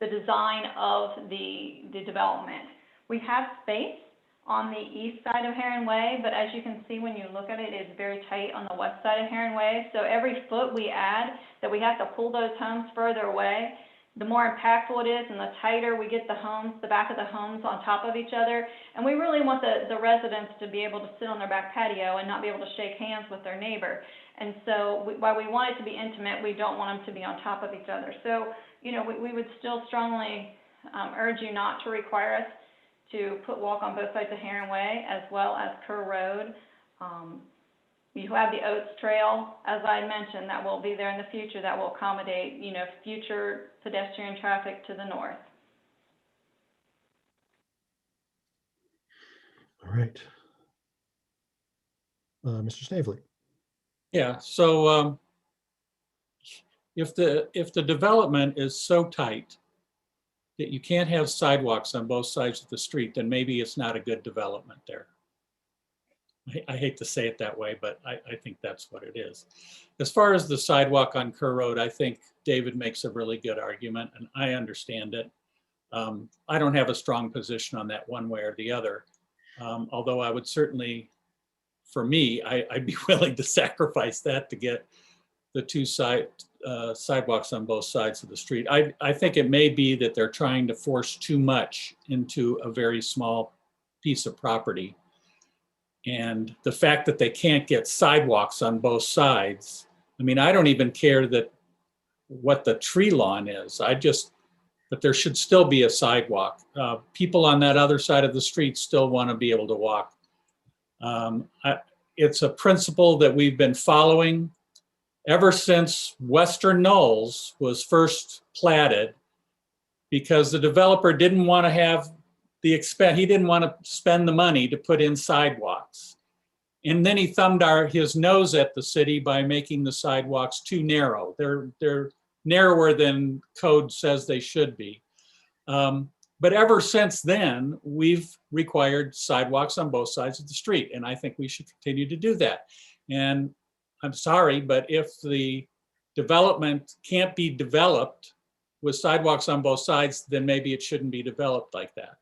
Speaker 13: design of the development. We have space on the east side of Heron Way, but as you can see when you look at it, it's very tight on the west side of Heron Way. So every foot we add that we have to pull those homes further away, the more impactful it is and the tighter we get the homes, the back of the homes on top of each other. And we really want the residents to be able to sit on their back patio and not be able to shake hands with their neighbor. And so while we want it to be intimate, we don't want them to be on top of each other. So, we would still strongly urge you not to require us to put walk on both sides of Heron Way as well as Kerr Road. You have the Oates Trail, as I mentioned, that will be there in the future that will accommodate, future pedestrian traffic to the north.
Speaker 2: All right. Mr. Snavely.
Speaker 7: Yeah, so if the development is so tight that you can't have sidewalks on both sides of the street, then maybe it's not a good development there. I hate to say it that way, but I think that's what it is. As far as the sidewalk on Kerr Road, I think David makes a really good argument, and I understand it. I don't have a strong position on that one way or the other, although I would certainly, for me, I'd be willing to sacrifice that to get the two sidewalks on both sides of the street. I think it may be that they're trying to force too much into a very small piece of property. And the fact that they can't get sidewalks on both sides, I mean, I don't even care what the tree lawn is. The but there should still be a sidewalk. People on that other side of the street still want to be able to walk. It's a principle that we've been following ever since Western Knolls was first platted, because the developer didn't want to have the expense, he didn't want to spend the money to put in sidewalks. And then he thumbed his nose at the city by making the sidewalks too narrow. They're narrower than code says they should be. But ever since then, we've required sidewalks on both sides of the street, and I think we should continue to do that. And I'm sorry, but if the development can't be developed with sidewalks on both sides, then maybe it shouldn't be developed like that.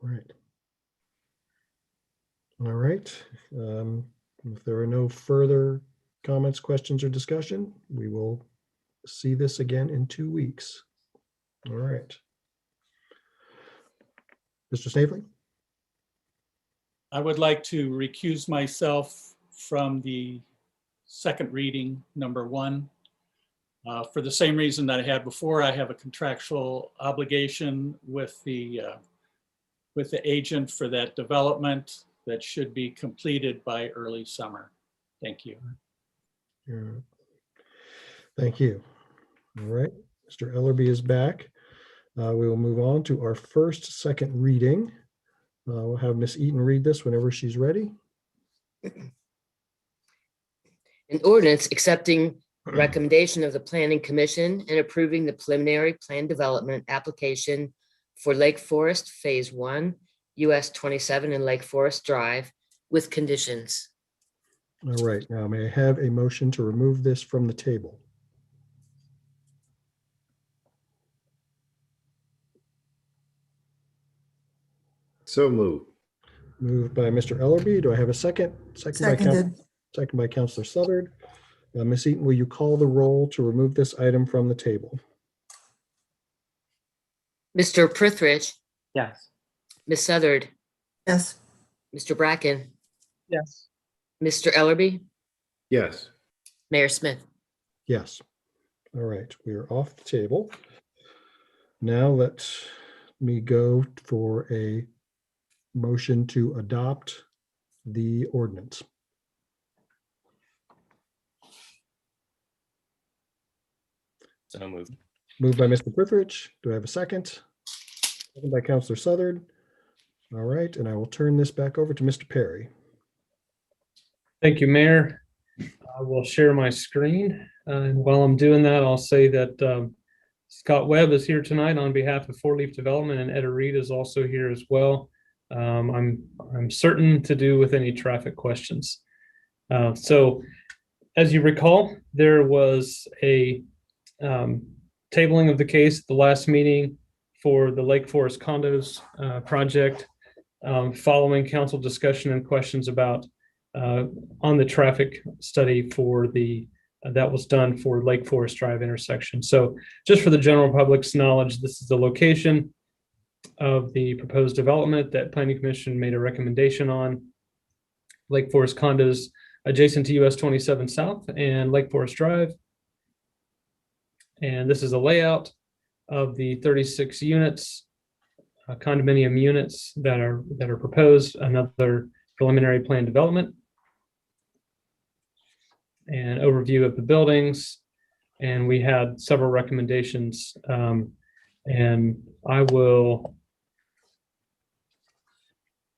Speaker 2: Right. All right. If there are no further comments, questions, or discussion, we will see this again in 2 weeks. All right. Mr. Snavely?
Speaker 7: I would like to recuse myself from the second reading, number 1. For the same reason that I had before. I have a contractual obligation with the agent for that development that should be completed by early summer. Thank you.
Speaker 2: Yeah. Thank you. All right, Mr. Ellerby is back. We will move on to our second reading. We'll have Ms. Eaton read this whenever she's ready.
Speaker 3: An ordinance accepting recommendation of the Planning Commission and approving the preliminary plan development application for Lake Forest Phase 1, US 27 and Lake Forest Drive with conditions.
Speaker 2: All right, now may I have a motion to remove this from the table?
Speaker 12: So moved.
Speaker 2: Moved by Mr. Ellerby. Do I have a second?
Speaker 5: Seconded.
Speaker 2: Second by Councilor Southard. Ms. Eaton, will you call the roll to remove this item from the table?
Speaker 3: Mr. Prithridge,
Speaker 8: Yes.
Speaker 3: Ms. Southard,
Speaker 5: Yes.
Speaker 3: Mr. Bracken,
Speaker 4: Yes.
Speaker 3: Mr. Ellerby,
Speaker 12: Yes.
Speaker 3: Mayor Smith.
Speaker 2: Yes. All right, we are off the table. Now let me go for a motion to adopt the ordinance.
Speaker 8: So moved.
Speaker 2: Moved by Mr. Prithridge. Do I have a second? Second by Councilor Southard. All right, and I will turn this back over to Mr. Perry.
Speaker 11: Thank you, Mayor. I will share my screen. And while I'm doing that, I'll say that Scott Webb is here tonight on behalf of Four Leaf Development, and Etta Reed is also here as well. I'm certain to do with any traffic questions. So as you recall, there was a tabling of the case at the last meeting for the Lake Forest Condos project, following council discussion and questions about on the traffic study for that was done for Lake Forest Drive intersection. So just for the general public's knowledge, this is the location of the proposed development that Planning Commission made a recommendation on. Lake Forest Condos adjacent to US 27 South and Lake Forest Drive. And this is a layout of the 36 units, condominium units that are proposed, another preliminary plan development, and overview of the buildings. And we had several recommendations, and I will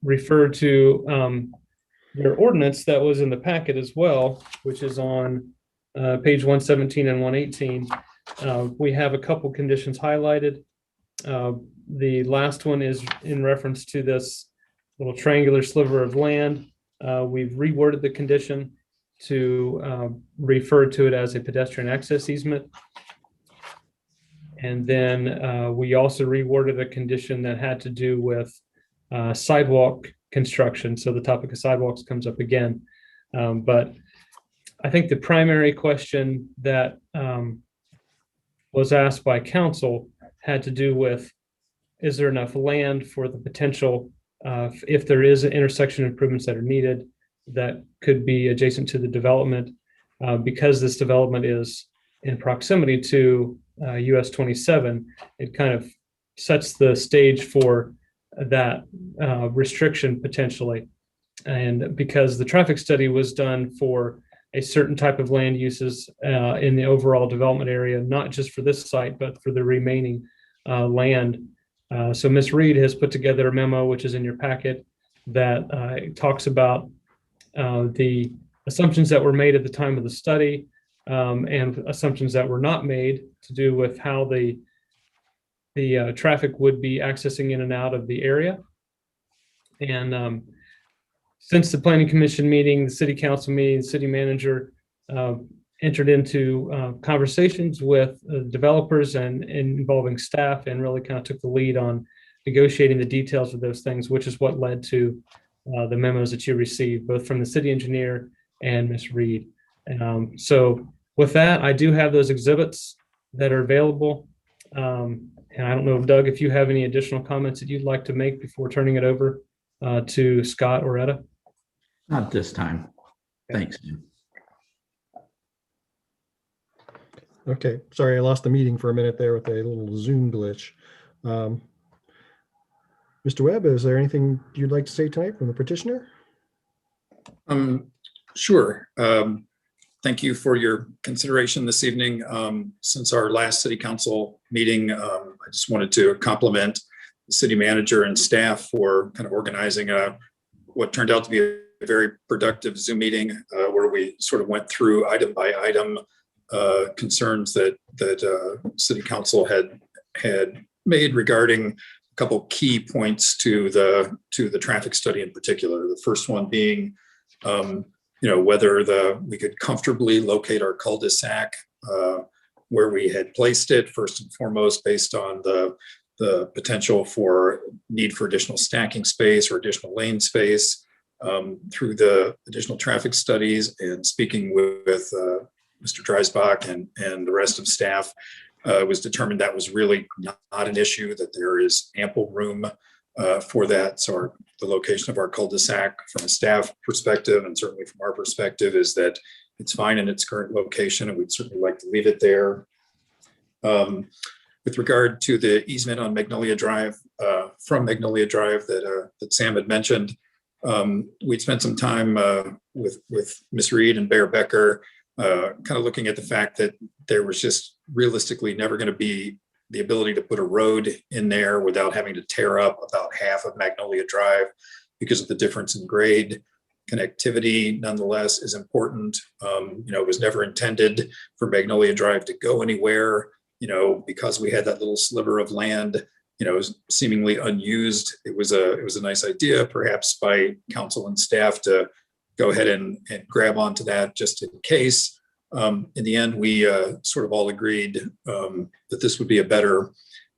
Speaker 11: refer to your ordinance that was in the packet as well, which is on page 117 and 118. We have a couple conditions highlighted. The last one is in reference to this little triangular sliver of land. We've reworded the condition to refer to it as a pedestrian access easement. And then we also reworded a condition that had to do with sidewalk construction. So the topic of sidewalks comes up again. But I think the primary question that was asked by council had to do with, is there enough land for the potential, if there is an intersection improvements that are needed that could be adjacent to the development, because this development is in proximity to US 27, it kind of sets the stage for that restriction potentially. And because the traffic study was done for a certain type of land uses in the overall development area, not just for this site, but for the remaining land. So Ms. Reed has put together a memo, which is in your packet, that talks about the assumptions that were made at the time of the study and assumptions that were not made to do with how the traffic would be accessing in and out of the area. And since the Planning Commission meeting, the City Council meeting, the City Manager entered into conversations with developers and involving staff, and really kind of took the lead on negotiating the details of those things, which is what led to the memos that you received, both from the city engineer and Ms. Reed. So with that, I do have those exhibits that are available. And I don't know, Doug, if you have any additional comments that you'd like to make before turning it over to Scott or Etta.
Speaker 15: Not this time. Thanks.
Speaker 2: Okay, sorry, I lost the meeting for a minute there with a little Zoom glitch. Mr. Webb, is there anything you'd like to say tonight from the petitioner?
Speaker 16: Sure. Thank you for your consideration this evening. Since our last city council meeting, I just wanted to compliment the city manager and staff for kind of organizing what turned out to be a very productive Zoom meeting where we sort of went through item by item concerns that city council had made regarding a couple key points to the traffic study in particular. The first one being whether we could comfortably locate our cul-de-sac where we had placed it, first and foremost, based on the potential for need for additional stacking space or additional lane space. Through the additional traffic studies and speaking with Mr. Dreisbach and the rest of staff, it was determined that was really not an issue, that there is ample room for that. So the location of our cul-de-sac from a staff perspective, and certainly from our perspective, is that it's fine in its current location, and we'd certainly like to leave it there. With regard to the easement on Magnolia Drive, from Magnolia Drive that Sam had mentioned, we'd spent some time with Ms. Reed and Bear Becker, kind of looking at the fact that there was just realistically never going to be the ability to put a road in there without having to tear up about half of Magnolia Drive because of the difference in grade. Connectivity, nonetheless, is important. It was never intended for Magnolia Drive to go anywhere, because we had that little sliver of land, seemingly unused. It was a nice idea, perhaps by council and staff, to go ahead and grab onto that just in case. In the end, we sort of all agreed that this would be a better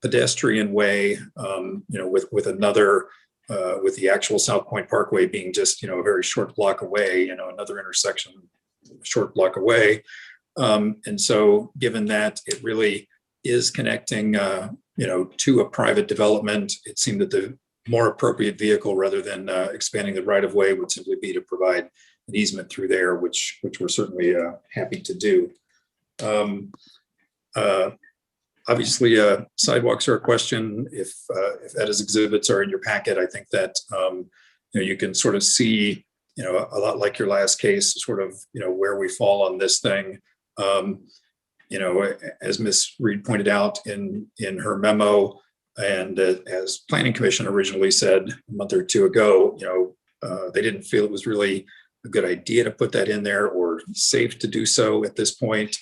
Speaker 16: pedestrian way, with the actual South Point Parkway being just, a very short block away, another intersection, short block away. And so given that it really is connecting, to a private development, it seemed that the more appropriate vehicle, rather than expanding the right of way, would simply be to provide an easement through there, which we're certainly happy to do. Obviously, sidewalks are a question. If Etta's exhibits are in your packet, I think that you can sort of see, a lot like your last case, sort of where we fall on this thing. As Ms. Reed pointed out in her memo, and as Planning Commission originally said a month or two ago, they didn't feel it was really a good idea to put that in there or safe to do so at this point.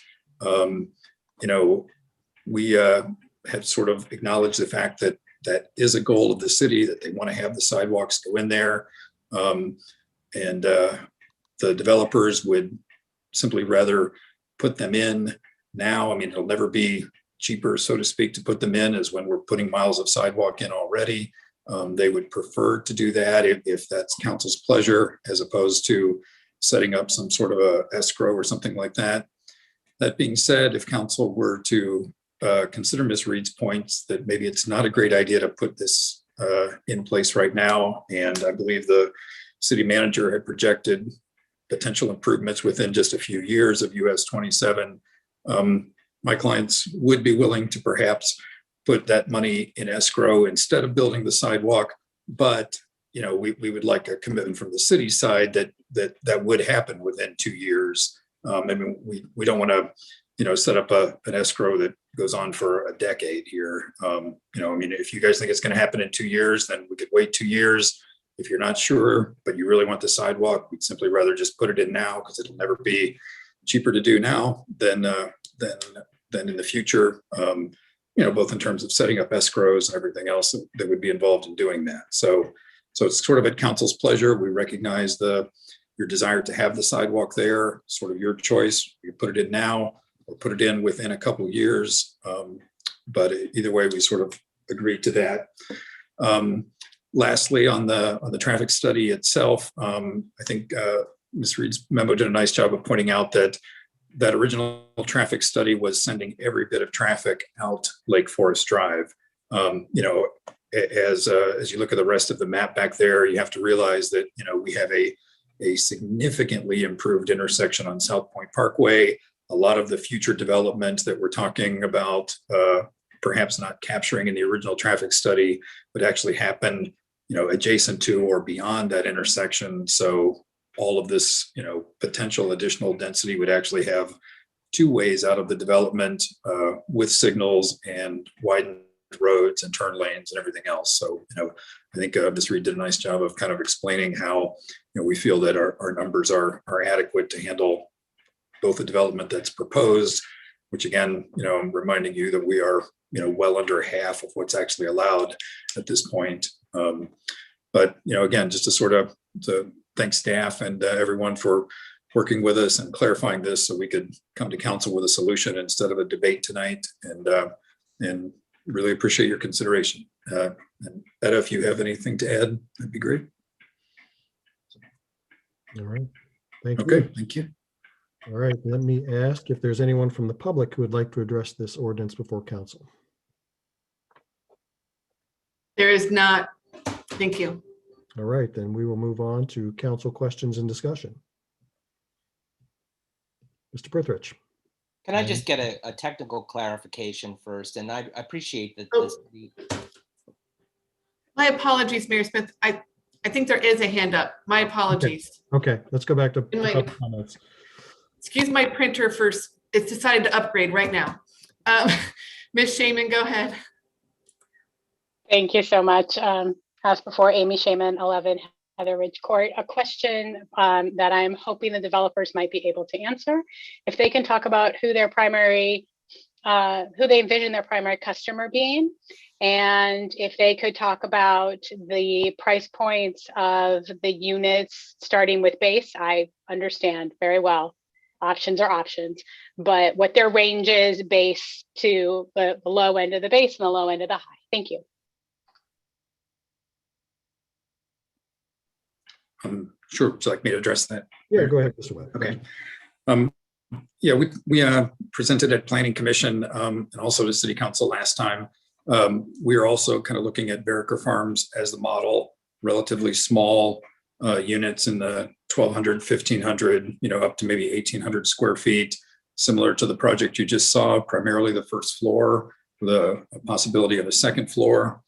Speaker 16: We have sort of acknowledged the fact that that is a goal of the city, that they want to have the sidewalks go in there. And the developers would simply rather put them in now. I mean, it'll never be cheaper, so to speak, to put them in as when we're putting miles of sidewalk in already. They would prefer to do that if that's council's pleasure, as opposed to setting up some sort of a escrow or something like that. That being said, if council were to consider Ms. Reed's points that maybe it's not a great idea to put this in place right now, and I believe the city manager had projected potential improvements within just a few years of US 27, my clients would be willing to perhaps put that money in escrow instead of building the sidewalk. But, you know, we would like a commitment from the city side that would happen within 2 years. I mean, we don't want to, you know, set up an escrow that goes on for a decade here. You know, I mean, if you guys think it's going to happen in 2 years, then we could wait 2 years. If you're not sure, but you really want the sidewalk, we'd simply rather just put it in now, because it'll never be cheaper to do now than in the future. You know, both in terms of setting up escrows and everything else that would be involved in doing that. So it's sort of at council's pleasure. We recognize your desire to have the sidewalk there, sort of your choice. You put it in now or put it in within a couple of years. But either way, we sort of agreed to that. Lastly, on the traffic study itself, I think Ms. Reed's memo did a nice job of pointing out that original traffic study was sending every bit of traffic out Lake Forest Drive. You know, as you look at the rest of the map back there, you have to realize that, you know, we have a significantly improved intersection on South Point Parkway. A lot of the future development that we're talking about, perhaps not capturing in the original traffic study, would actually happen, you know, adjacent to or beyond that intersection. So all of this, you know, potential additional density would actually have 2 ways out of the development, with signals and widened roads and turn lanes and everything else. So, you know, I think Ms. Reed did a nice job of kind of explaining how, you know, we feel that our numbers are adequate to handle both the development that's proposed, which again, you know, I'm reminding you that we are, you know, well under half of what's actually allowed at this point. But, you know, again, just to thank staff and everyone for working with us and clarifying this so we could come to council with a solution instead of a debate tonight, and really appreciate your consideration. And Etta, if you have anything to add, that'd be great.
Speaker 2: All right. Thank you.
Speaker 16: Okay, thank you.
Speaker 2: All right, let me ask if there's anyone from the public who would like to address this ordinance before council.
Speaker 1: There is not. Thank you.
Speaker 2: All right, then we will move on to council questions and discussion. Mr. Prithridge.
Speaker 8: Can I just get a technical clarification first? And I appreciate that this.
Speaker 1: My apologies, Mayor Smith. I think there is a hand up. My apologies.
Speaker 2: Okay, let's go back to
Speaker 1: Wait.
Speaker 2: comments.
Speaker 1: Excuse my printer first. It's decided to upgrade right now. Ms. Shaman, go ahead.
Speaker 6: Thank you so much. As before, Amy Shaman, 11 Heather Ridge Court. A question that I'm hoping the developers might be able to answer. If they can talk about who they envision their primary customer being, and if they could talk about the price points of the units starting with base. I understand very well. Options are options, but what their range is base to the low end of the base and the low end of the high. Thank you.
Speaker 16: Sure. Would you like me to address that?
Speaker 2: Yeah, go ahead, Mr. Webb.
Speaker 16: Okay. Yeah, we presented at Planning Commission and also to City Council last time. We are also kind of looking at Barricader Farms as the model, relatively small units in the 1,200, 1,500, you know, up to maybe 1,800 square feet, similar to the project you just saw, primarily the first floor, with a possibility of a second floor.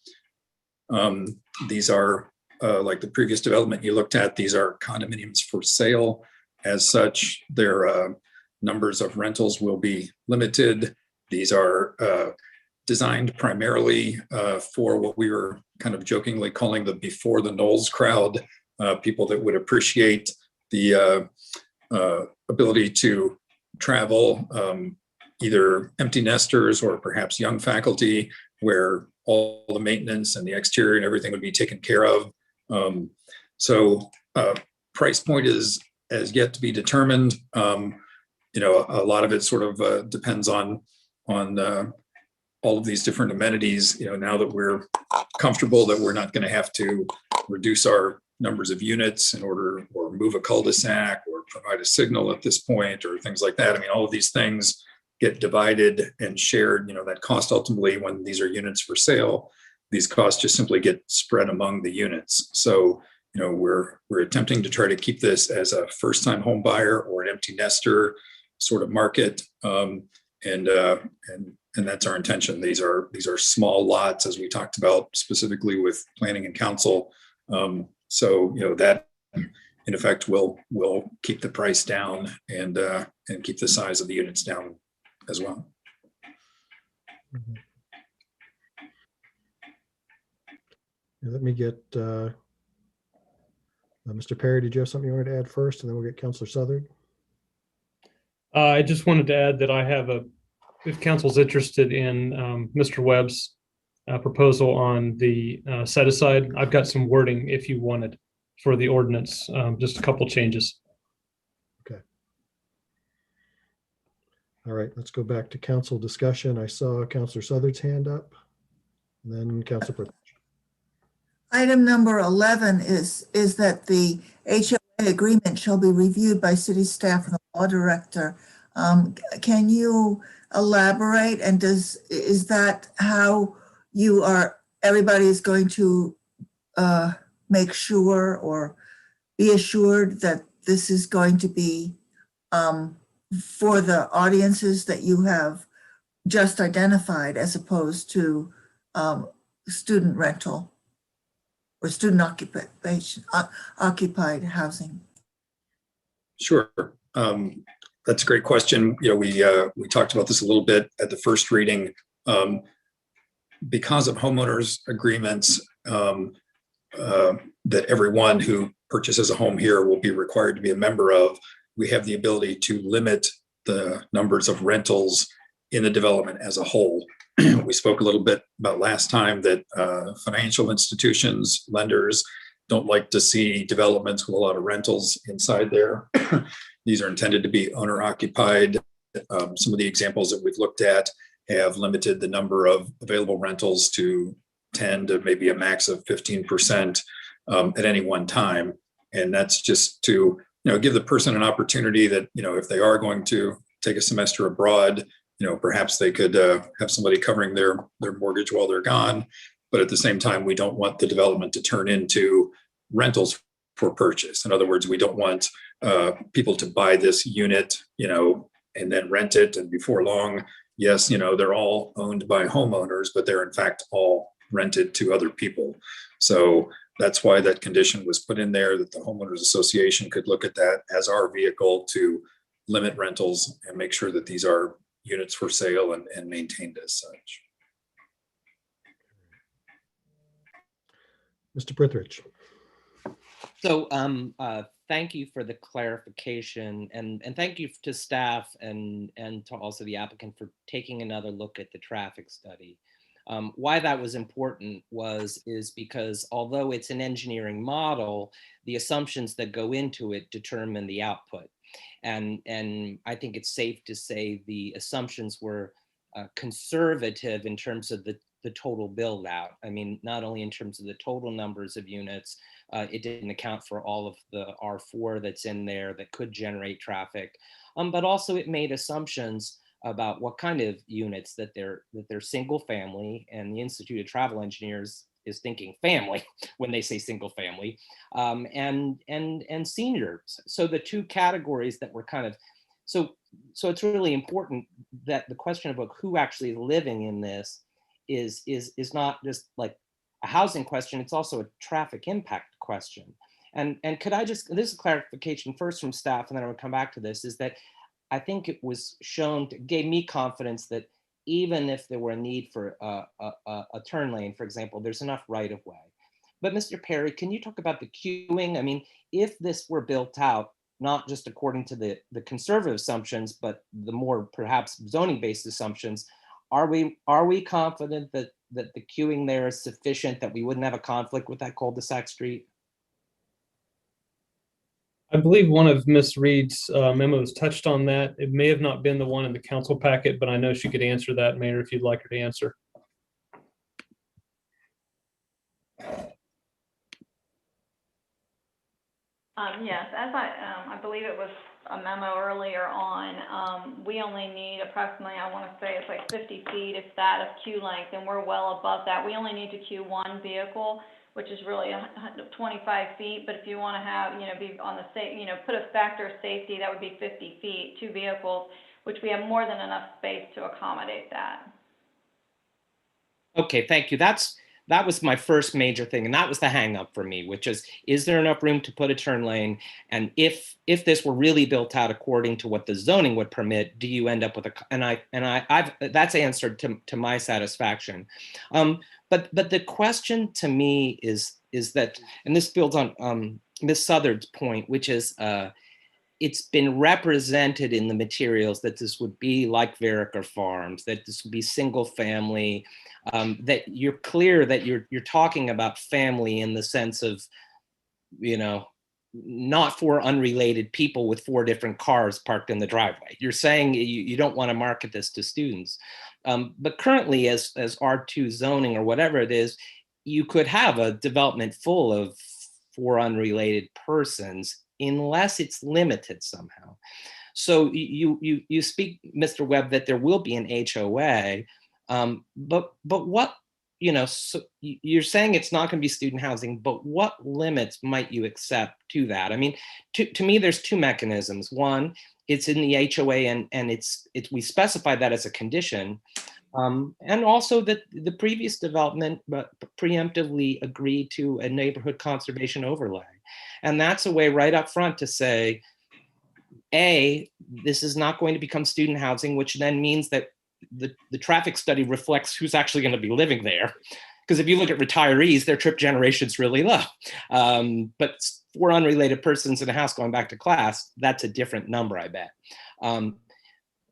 Speaker 16: These are like the previous development you looked at, these are condominiums for sale. As such, their numbers of rentals will be limited. These are designed primarily for what we were kind of jokingly calling the before the Knowles crowd, people that would appreciate the ability to travel, either empty nesters or perhaps young faculty, where all the maintenance and the exterior and everything would be taken care of. So price point is as yet to be determined. You know, a lot of it sort of depends on all of these different amenities. You know, now that we're comfortable that we're not going to have to reduce our numbers of units in order, or move a cul-de-sac, or provide a signal at this point, or things like that. I mean, all of these things get divided and shared. You know, that cost ultimately, when these are units for sale, these costs just simply get spread among the units. So, you know, we're attempting to try to keep this as a first-time home buyer or an empty nester sort of market. and that's our intention. These are small lots, as we talked about specifically with planning and council. So that in effect will keep the price down and keep the size of the units down as well.
Speaker 2: Let me get Mr. Perry, did you have something you wanted to add first, and then we'll get Councilor Southard?
Speaker 11: I just wanted to add that I have if council's interested in Mr. Webb's proposal on the set aside, I've got some wording if you wanted for the ordinance, just a couple changes.
Speaker 2: Okay. All right, let's go back to council discussion. I saw Councilor Southard's hand up, and then Councilor Pritchett.
Speaker 5: Item number 11 is that the HOA agreement shall be reviewed by city staff and the law director. Can you elaborate, and is that how everybody is going to make sure or be assured that this is going to be for the audiences that you have just identified, as opposed to student rental or student occupied housing?
Speaker 16: Sure. That's a great question. We talked about this a little bit at the first reading. Because of homeowners agreements that everyone who purchases a home here will be required to be a member of, we have the ability to limit the numbers of rentals in the development as a whole. We spoke a little bit about last time that financial institutions, lenders don't like to see developments with a lot of rentals inside there. These are intended to be owner occupied. Some of the examples that we've looked at have limited the number of available rentals to 10 to maybe a max of 15% at any one time. And that's just to give the person an opportunity that if they are going to take a semester abroad, perhaps they could have somebody covering their mortgage while they're gone. But at the same time, we don't want the development to turn into rentals for purchase. In other words, we don't want people to buy this unit, and then rent it. And before long, yes, they're all owned by homeowners, but they're in fact all rented to other people. So that's why that condition was put in there, that the homeowners association could look at that as our vehicle to limit rentals and make sure that these are units for sale and maintained as such.
Speaker 2: Mr. Prithridge.
Speaker 8: So thank you for the clarification, and thank you to staff and to also the applicant for taking another look at the traffic study. Why that was important is because although it's an engineering model, the assumptions that go into it determine the output. And I think it's safe to say the assumptions were conservative in terms of the total build out. I mean, not only in terms of the total numbers of units, it didn't account for all of the R4 that's in there that could generate traffic, but also it made assumptions about what kind of units that they're single family, and the Institute of Travel Engineers is thinking family when they say single family, and seniors. So the two categories that were kind of, so it's really important that the question about who actually is living in this is not just like a housing question, it's also a traffic impact question. And could I just, this is a clarification first from staff, and then I would come back to this, is that I think it was shown, gave me confidence that even if there were a need for a turn lane, for example, there's enough right of way. But Mr. Perry, can you talk about the queuing? I mean, if this were built out, not just according to the conservative assumptions, but the more perhaps zoning based assumptions, are we confident that the queuing there is sufficient, that we wouldn't have a conflict with that cul-de-sac street?
Speaker 11: I believe one of Ms. Reed's memos touched on that. It may have not been the one in the council packet, but I know she could answer that, Mayor, if you'd like her to answer.
Speaker 13: Yes, as I believe it was a memo earlier on, we only need approximately, I want to say it's like 50 feet, if that, of queue length, and we're well above that. We only need to queue one vehicle, which is really 25 feet. But if you want to have, be on the safe, put a factor of safety, that would be 50 feet, 2 vehicles, which we have more than enough space to accommodate that.
Speaker 8: Okay, thank you. That was my first major thing, and that was the hang up for me, which is there enough room to put a turn lane? And if this were really built out according to what the zoning would permit, do you end up with I've that's answered to my satisfaction. But the question to me is that, and this builds on Ms. Southard's point, which is it's been represented in the materials that this would be like Barricader Farms, that this would be single family, that you're clear that you're talking about family in the sense of, not 4 unrelated people with 4 different cars parked in the driveway. You're saying you don't want to market this to students. But currently as R2 zoning or whatever it is, you could have a development full of 4 unrelated persons unless it's limited somehow. So you speak, Mr. Webb, that there will be an HOA, but what, so you're saying it's not going to be student housing, but what limits might you accept to that? I mean, to me, there's 2 mechanisms. One, it's in the HOA and we specify that as a condition. And also that the previous development preemptively agreed to a neighborhood conservation overlay. And that's a way right up front to say, A, this is not going to become student housing, which then means that the traffic study reflects who's actually going to be living there. Because if you look at retirees, their trip generation is really low. But 4 unrelated persons in a house going back to class, that's a different number, I bet.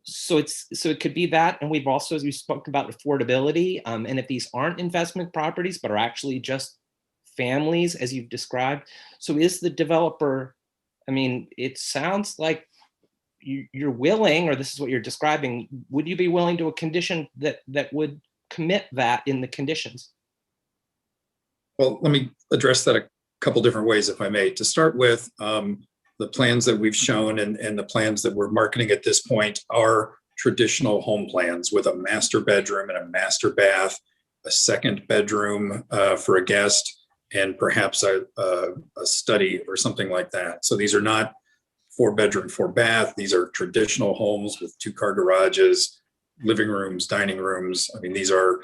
Speaker 8: So it could be that. And we spoke about affordability. And if these aren't investment properties, but are actually just families, as you've described. So is the developer, I mean, it sounds like you're willing, or this is what you're describing, would you be willing to a condition that would commit that in the conditions?
Speaker 16: Well, let me address that a couple different ways, if I may. To start with, the plans that we've shown and the plans that we're marketing at this point are traditional home plans with a master bedroom and a master bath, a second bedroom for a guest, and perhaps a study or something like that. So these are not 4-bedroom, 4-bath. These are traditional homes with 2-car garages, living rooms, dining rooms. I mean, these are,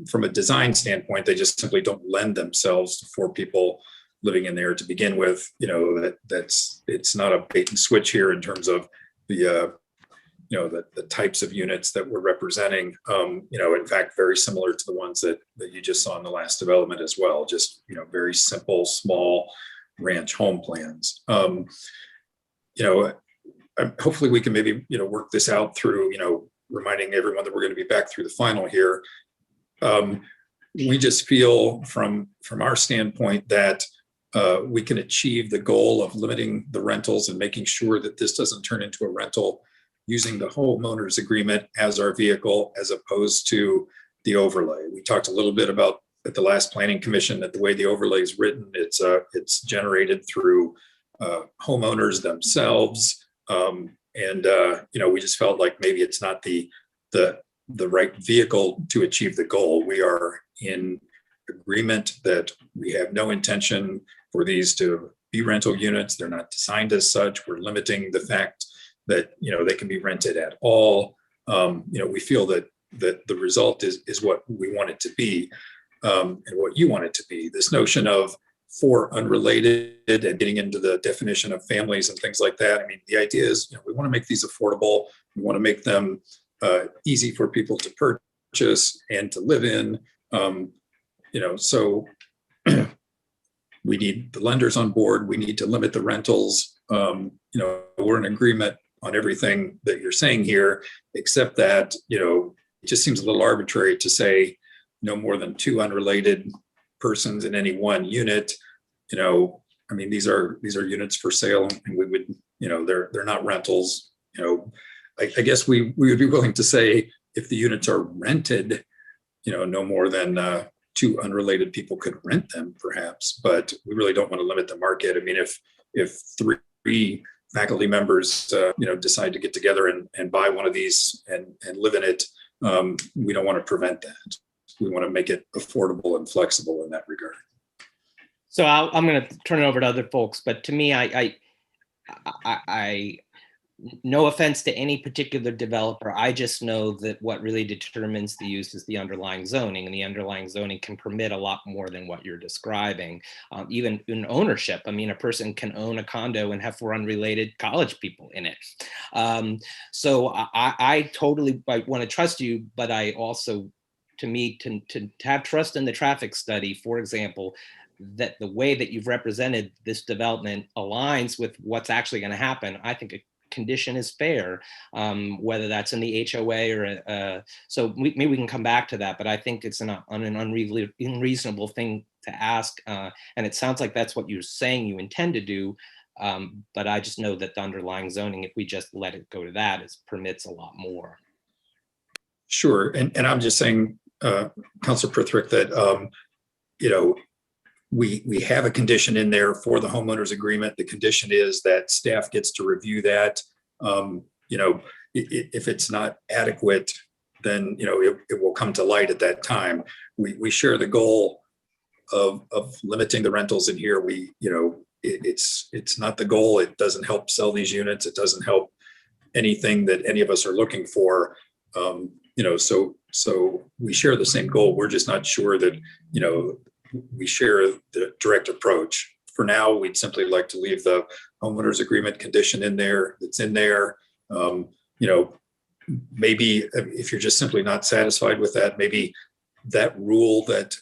Speaker 16: from a design standpoint, they just simply don't lend themselves to 4 people living in there to begin with. It's not a bait and switch here in terms of the types of units that we're representing. In fact, very similar to the ones that you just saw in the last development as well. Just very simple, small ranch home plans. Hopefully we can maybe work this out through reminding everyone that we're going to be back through the final here. We just feel from our standpoint that we can achieve the goal of limiting the rentals and making sure that this doesn't turn into a rental using the homeowners agreement as our vehicle, as opposed to the overlay. We talked a little bit about at the last planning commission that the way the overlay is written, it's generated through homeowners themselves. We just felt like maybe it's not the right vehicle to achieve the goal. We are in agreement that we have no intention for these to be rental units. They're not designed as such. We're limiting the fact that they can be rented at all. We feel that the result is what we want it to be, and what you want it to be. This notion of 4 unrelated and getting into the definition of families and things like that. I mean, the idea is we want to make these affordable. We want to make them easy for people to purchase and to live in. So we need the lenders on board. We need to limit the rentals. We're in agreement on everything that you're saying here, except that, it just seems a little arbitrary to say no more than 2 unrelated persons in any one unit. I mean, these are units for sale, and we would, they're not rentals. I guess we would be willing to say if the units are rented, no more than 2 unrelated people could rent them, perhaps, but we really don't want to limit the market. I mean, if 3 faculty members, decide to get together and buy one of these and live in it, we don't want to prevent that. We want to make it affordable and flexible in that regard.
Speaker 8: So I'm going to turn it over to other folks, but to me, no offense to any particular developer, I just know that what really determines the use is the underlying zoning, and the underlying zoning can permit a lot more than what you're describing. Even in ownership, I mean, a person can own a condo and have 4 unrelated college people in it. So I totally want to trust you, but I also, to me, to have trust in the traffic study, for example, that the way that you've represented this development aligns with what's actually going to happen, I think a condition is fair, whether that's in the HOA or so maybe we can come back to that, but I think it's an unreasonable thing to ask, and it sounds like that's what you're saying you intend to do, but I just know that the underlying zoning, if we just let it go to that, permits a lot more.
Speaker 16: Sure, and I'm just saying, Councilor Prithrick, that you know, we have a condition in there for the homeowners agreement. The condition is that staff gets to review that. You know, if it's not adequate, then, you know, it will come to light at that time. We share the goal of limiting the rentals in here. You know, it's not the goal. It doesn't help sell these units. It doesn't help anything that any of us are looking for. You know, so we share the same goal. We're just not sure that, you know, we share the direct approach. For now, we'd simply like to leave the homeowners agreement condition in there. That's in there. You know, maybe if you're just simply not satisfied with that, maybe that rule that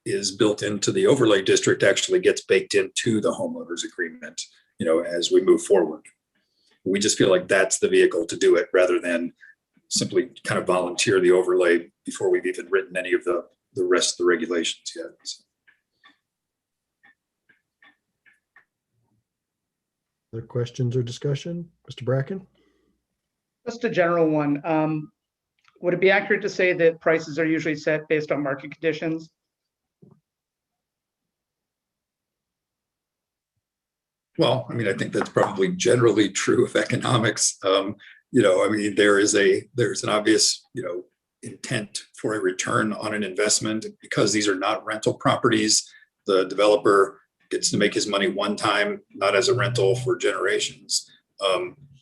Speaker 16: is built into the overlay district actually gets baked into the homeowners agreement, you know, as we move forward. We just feel like that's the vehicle to do it, rather than simply kind of volunteer the overlay before we've even written any of the rest of the regulations yet. So.
Speaker 2: Other questions or discussion? Mr. Bracken?
Speaker 4: Just a general one. Would it be accurate to say that prices are usually set based on market conditions?
Speaker 16: Well, I mean, I think that's probably generally true of economics. You know, I mean, there's an obvious, you know, intent for a return on an investment. Because these are not rental properties, the developer gets to make his money one time, not as a rental for generations.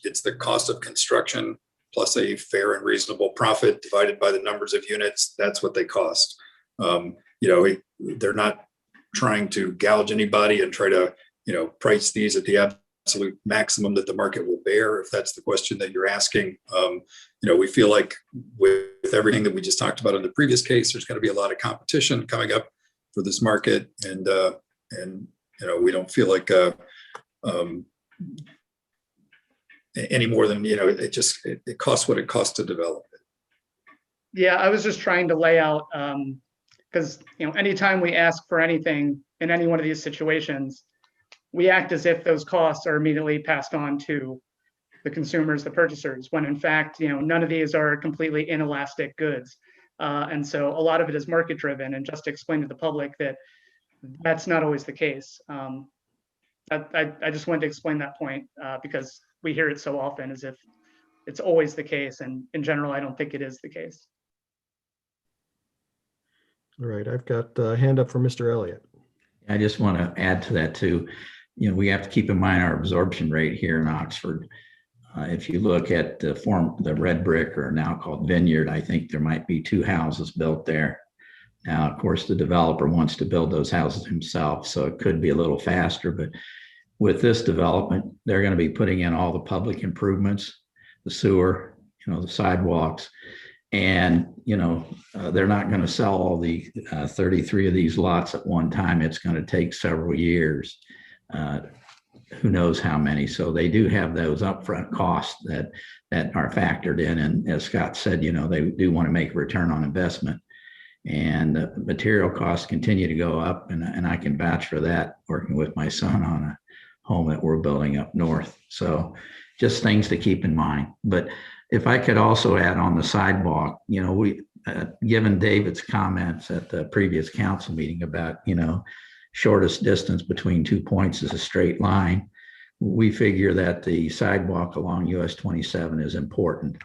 Speaker 16: It's the cost of construction plus a fair and reasonable profit divided by the numbers of units. That's what they cost. You know, they're not trying to gouge anybody and try to, you know, price these at the absolute maximum that the market will bear, if that's the question that you're asking. You know, we feel like with everything that we just talked about in the previous case, there's going to be a lot of competition coming up for this market, and you know, we don't feel like any more than, you know, it costs what it costs to develop it.
Speaker 4: Yeah, I was just trying to lay out, because, you know, anytime we ask for anything in any one of these situations, we act as if those costs are immediately passed on to the consumers, the purchasers, when in fact, you know, none of these are completely inelastic goods. And so a lot of it is market driven, and just to explain to the public that that's not always the case. I just wanted to explain that point because we hear it so often as if it's always the case. And in general, I don't think it is the case.
Speaker 2: All right, I've got a hand up for Mr. Elliott.
Speaker 15: I just want to add to that too. You know, we have to keep in mind our absorption rate here in Oxford. If you look at the red brick, or now called Vineyard, I think there might be 2 houses built there. Now, of course, the developer wants to build those houses himself, so it could be a little faster. But with this development, they're going to be putting in all the public improvements, the sewer, you know, the sidewalks, and, you know, they're not going to sell all the 33 of these lots at one time. It's going to take several years. Who knows how many. So they do have those upfront costs that are factored in. And as Scott said, you know, they do want to make a return on investment. And material costs continue to go up. And I can vouch for that, working with my son on a home that we're building up north. So just things to keep in mind. But if I could also add on the sidewalk, you know, we, given David's comments at the previous council meeting about, you know, shortest distance between 2 points is a straight line, we figure that the sidewalk along US 27 is important.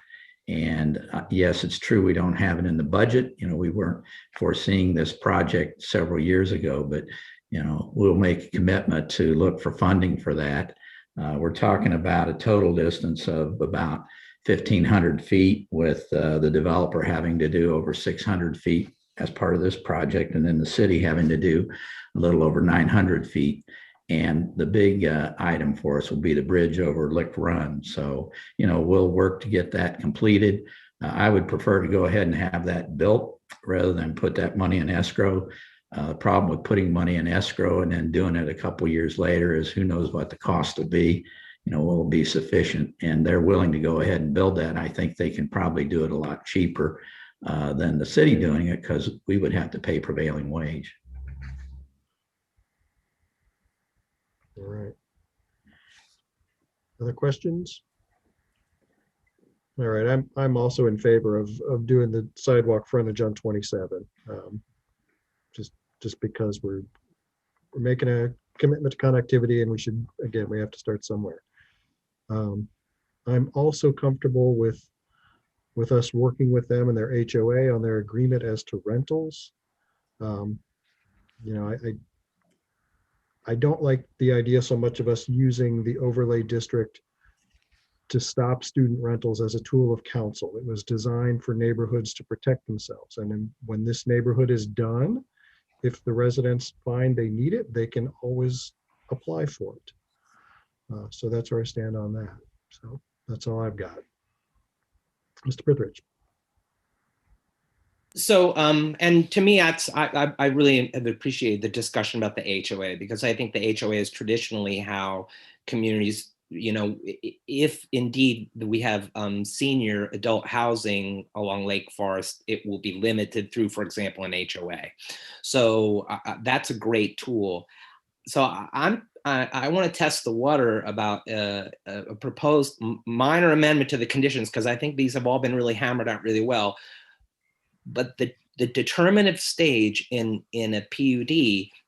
Speaker 15: And yes, it's true, we don't have it in the budget. You know, we weren't foreseeing this project several years ago, but we'll make a commitment to look for funding for that. We're talking about a total distance of about 1,500 feet, with the developer having to do over 600 feet as part of this project, and then the city having to do a little over 900 feet. And the big item for us will be the bridge over Lick Run. So, we'll work to get that completed. I would prefer to go ahead and have that built rather than put that money in escrow. The problem with putting money in escrow and then doing it a couple of years later is who knows what the cost will be. Will it be sufficient? And they're willing to go ahead and build that. I think they can probably do it a lot cheaper than the city doing it, because we would have to pay prevailing wage.
Speaker 2: All right. Other questions? All right, I'm also in favor of doing the sidewalk frontage on 27. Just because we're making a commitment to connectivity, and we have to start somewhere. I'm also comfortable with us working with them and their HOA on their agreement as to rentals. I don't like the idea so much of us using the overlay district to stop student rentals as a tool of council. It was designed for neighborhoods to protect themselves. And then when this neighborhood is done, if the residents find they need it, they can always apply for it. So that's where I stand on that. So that's all I've got. Mr. Prithridge.
Speaker 8: So, and to me, I really have appreciated the discussion about the HOA, because I think the HOA is traditionally how communities, if indeed we have senior adult housing along Lake Forest, it will be limited through, for example, an HOA. So that's a great tool. So I want to test the water about a proposed minor amendment to the conditions, because I think these have all been really hammered out really well. But the determinative stage in a PUD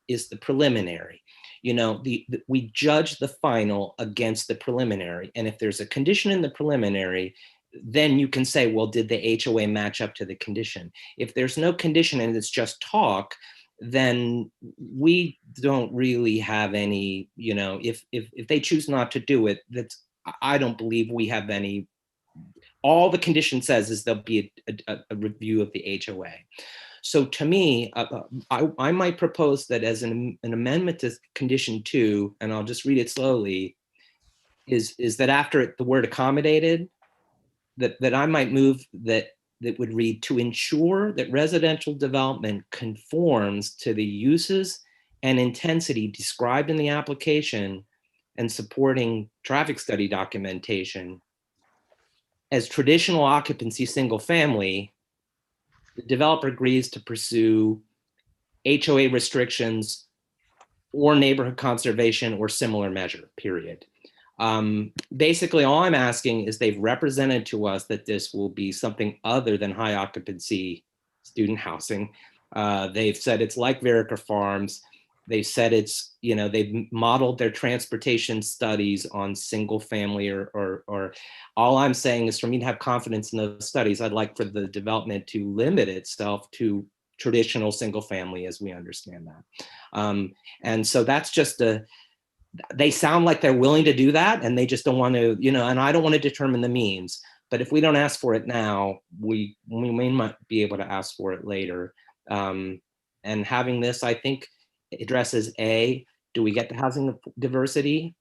Speaker 8: is the preliminary. We judge the final against the preliminary. And if there's a condition in the preliminary, then you can say, well, did the HOA match up to the condition? If there's no condition and it's just talk, then we don't really have any, if they choose not to do it, I don't believe we have any. All the condition says is there'll be a review of the HOA. So to me, I might propose that as an amendment to condition 2, and I'll just read it slowly, is that after the word accommodated, that I might move that would read, to ensure that residential development conforms to the uses and intensity described in the application and supporting traffic study documentation. As traditional occupancy single family, the developer agrees to pursue HOA restrictions or neighborhood conservation or similar measure, period. Basically, all I'm asking is they've represented to us that this will be something other than high occupancy student housing. They've said it's like Barricader Farms. They said it's, they've modeled their transportation studies on single family or all I'm saying is, for me to have confidence in those studies, I'd like for the development to limit itself to traditional single family as we understand that. And so that's just they sound like they're willing to do that, and they just don't want to, and I don't want to determine the means, but if we don't ask for it now, we might be able to ask for it later. And having this, I think, addresses A, do we get the housing diversity?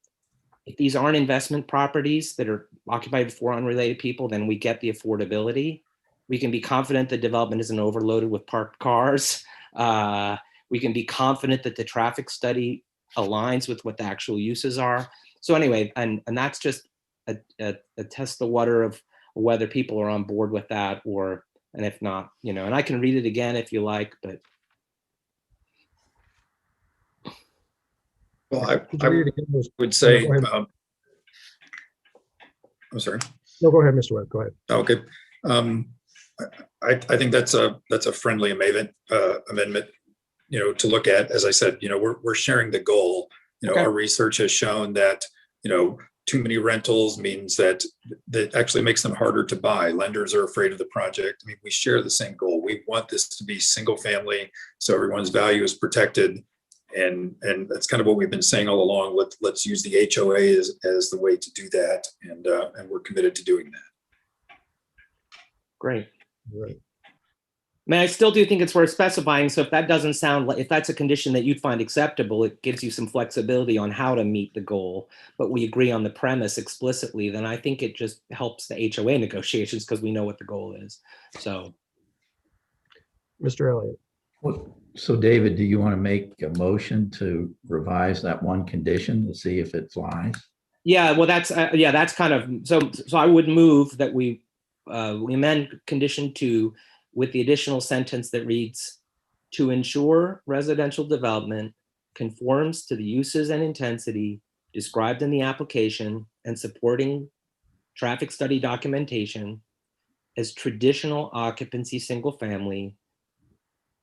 Speaker 8: If these aren't investment properties that are occupied for unrelated people, then we get the affordability. We can be confident the development isn't overloaded with parked cars. We can be confident that the traffic study aligns with what the actual uses are. So anyway, and that's just a test the water of whether people are on board with that, and if not, and I can read it again if you like, but.
Speaker 16: Well, I would say, I'm sorry.
Speaker 2: No, go ahead, Mr. Webb, go ahead.
Speaker 16: Okay. I think that's a friendly amendment, to look at. As I said, we're sharing the goal.
Speaker 8: Okay.
Speaker 16: Our research has shown that, too many rentals means that actually makes them harder to buy. Lenders are afraid of the project. I mean, we share the same goal. We want this to be single family, so everyone's value is protected. And that's kind of what we've been saying all along. Let's use the HOA as the way to do that. And we're committed to doing that.
Speaker 8: Great.
Speaker 2: Right.
Speaker 8: I mean, I still do think it's worth specifying. So if that doesn't sound like, if that's a condition that you'd find acceptable, it gives you some flexibility on how to meet the goal, but we agree on the premise explicitly, then I think it just helps the HOA negotiations because we know what the goal is. So.
Speaker 2: Mr. Elliott.
Speaker 15: So David, do you want to make a motion to revise that one condition to see if it flies?
Speaker 8: Yeah, well, that's kind of, so I would move that we amend condition 2 with the additional sentence that reads, to ensure residential development conforms to the uses and intensity described in the application and supporting traffic study documentation as traditional occupancy single family.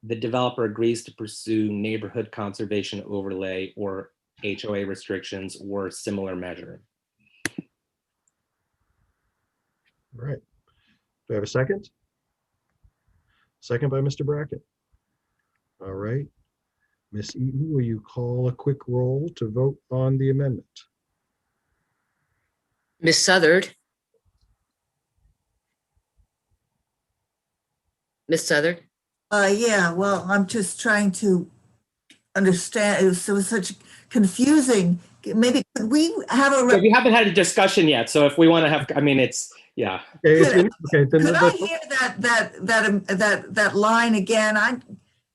Speaker 8: The developer agrees to pursue neighborhood conservation overlay or HOA restrictions or similar measure.
Speaker 2: All right. Do I have a second? Second by Mr. Brackett. All right. Ms. Eaton, will you call a quick roll to vote on the amendment?
Speaker 3: Ms. Southard? Ms. Southard?
Speaker 5: Yeah, well, I'm just trying to understand. It was such confusing. Maybe could we have a?
Speaker 8: We haven't had a discussion yet, so if we want to have, I mean, it's, yeah.
Speaker 2: Okay,
Speaker 5: Could I hear that line again?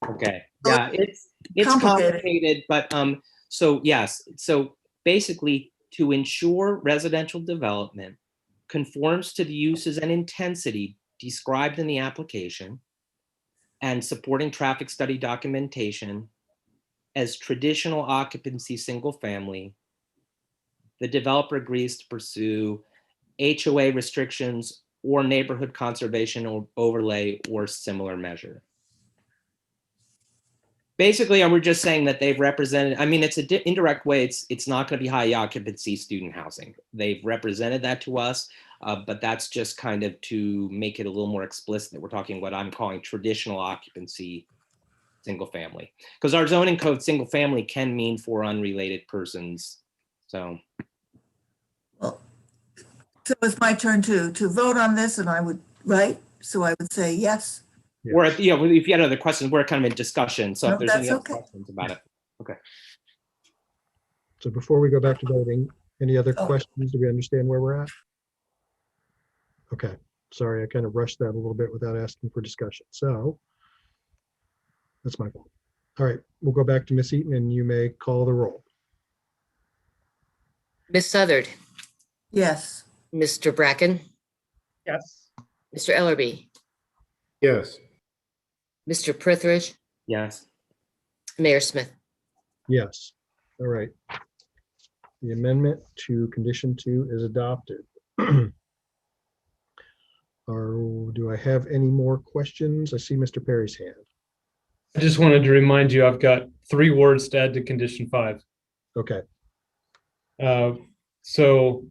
Speaker 8: Okay, yeah, it's complicated, but so yes, so basically to ensure residential development conforms to the uses and intensity described in the application and supporting traffic study documentation as traditional occupancy single family, the developer agrees to pursue HOA restrictions or neighborhood conservation or overlay or similar measure. Basically, we're just saying that they've represented, I mean, it's an indirect way, it's not going to be high occupancy student housing. They've represented that to us, but that's just kind of to make it a little more explicit that we're talking what I'm calling traditional occupancy single family. Because our zoning code single family can mean for unrelated persons, so.
Speaker 5: Well, so it's my turn to vote on this, and I would, right? So I would say yes.
Speaker 2: Yeah.
Speaker 8: Or if you had other questions, we're kind of in discussion. So
Speaker 5: No,
Speaker 8: if there's any
Speaker 5: that's
Speaker 8: other questions about it. Okay.
Speaker 2: So before we go back to voting, any other questions? Do we understand where we're at? Okay, sorry, I kind of rushed that a little bit without asking for discussion. So that's my fault. All right, we'll go back to Ms. Eaton and you may call the roll.
Speaker 3: Ms. Southard?
Speaker 5: Yes.
Speaker 3: Mr. Bracken?
Speaker 4: Yes.
Speaker 3: Mr. Ellerby?
Speaker 12: Yes.
Speaker 3: Mr. Prithridge?
Speaker 8: Yes.
Speaker 3: Mayor Smith?
Speaker 2: Yes. All right. The amendment to condition 2 is adopted. Do I have any more questions? I see Mr. Perry's hand.
Speaker 11: I just wanted to remind you, I've got 3 words to add to condition 5.
Speaker 2: Okay.
Speaker 11: So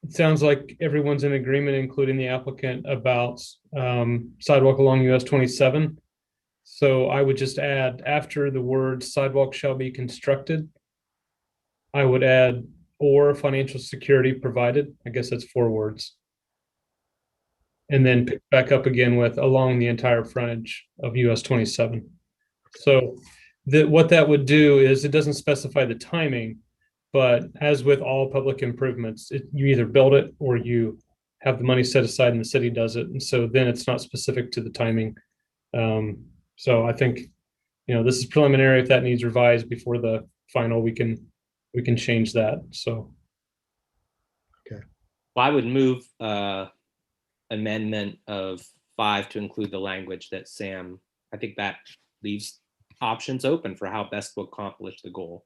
Speaker 11: it sounds like everyone's in agreement, including the applicant, about sidewalk along US 27. So I would just add, after the word sidewalk shall be constructed, I would add or financial security provided. I guess that's 4 words. And then pick back up again with along the entire frontage of US 27. So what that would do is it doesn't specify the timing, but as with all public improvements, you either build it or you have the money set aside and the city does it. And so then it's not specific to the timing. So I think, this is preliminary. If that needs revised before the final, we can change that. So.
Speaker 2: Okay.
Speaker 8: Well, I would move amendment of 5 to include the language that Sam, I think that leaves options open for how best to accomplish the goal.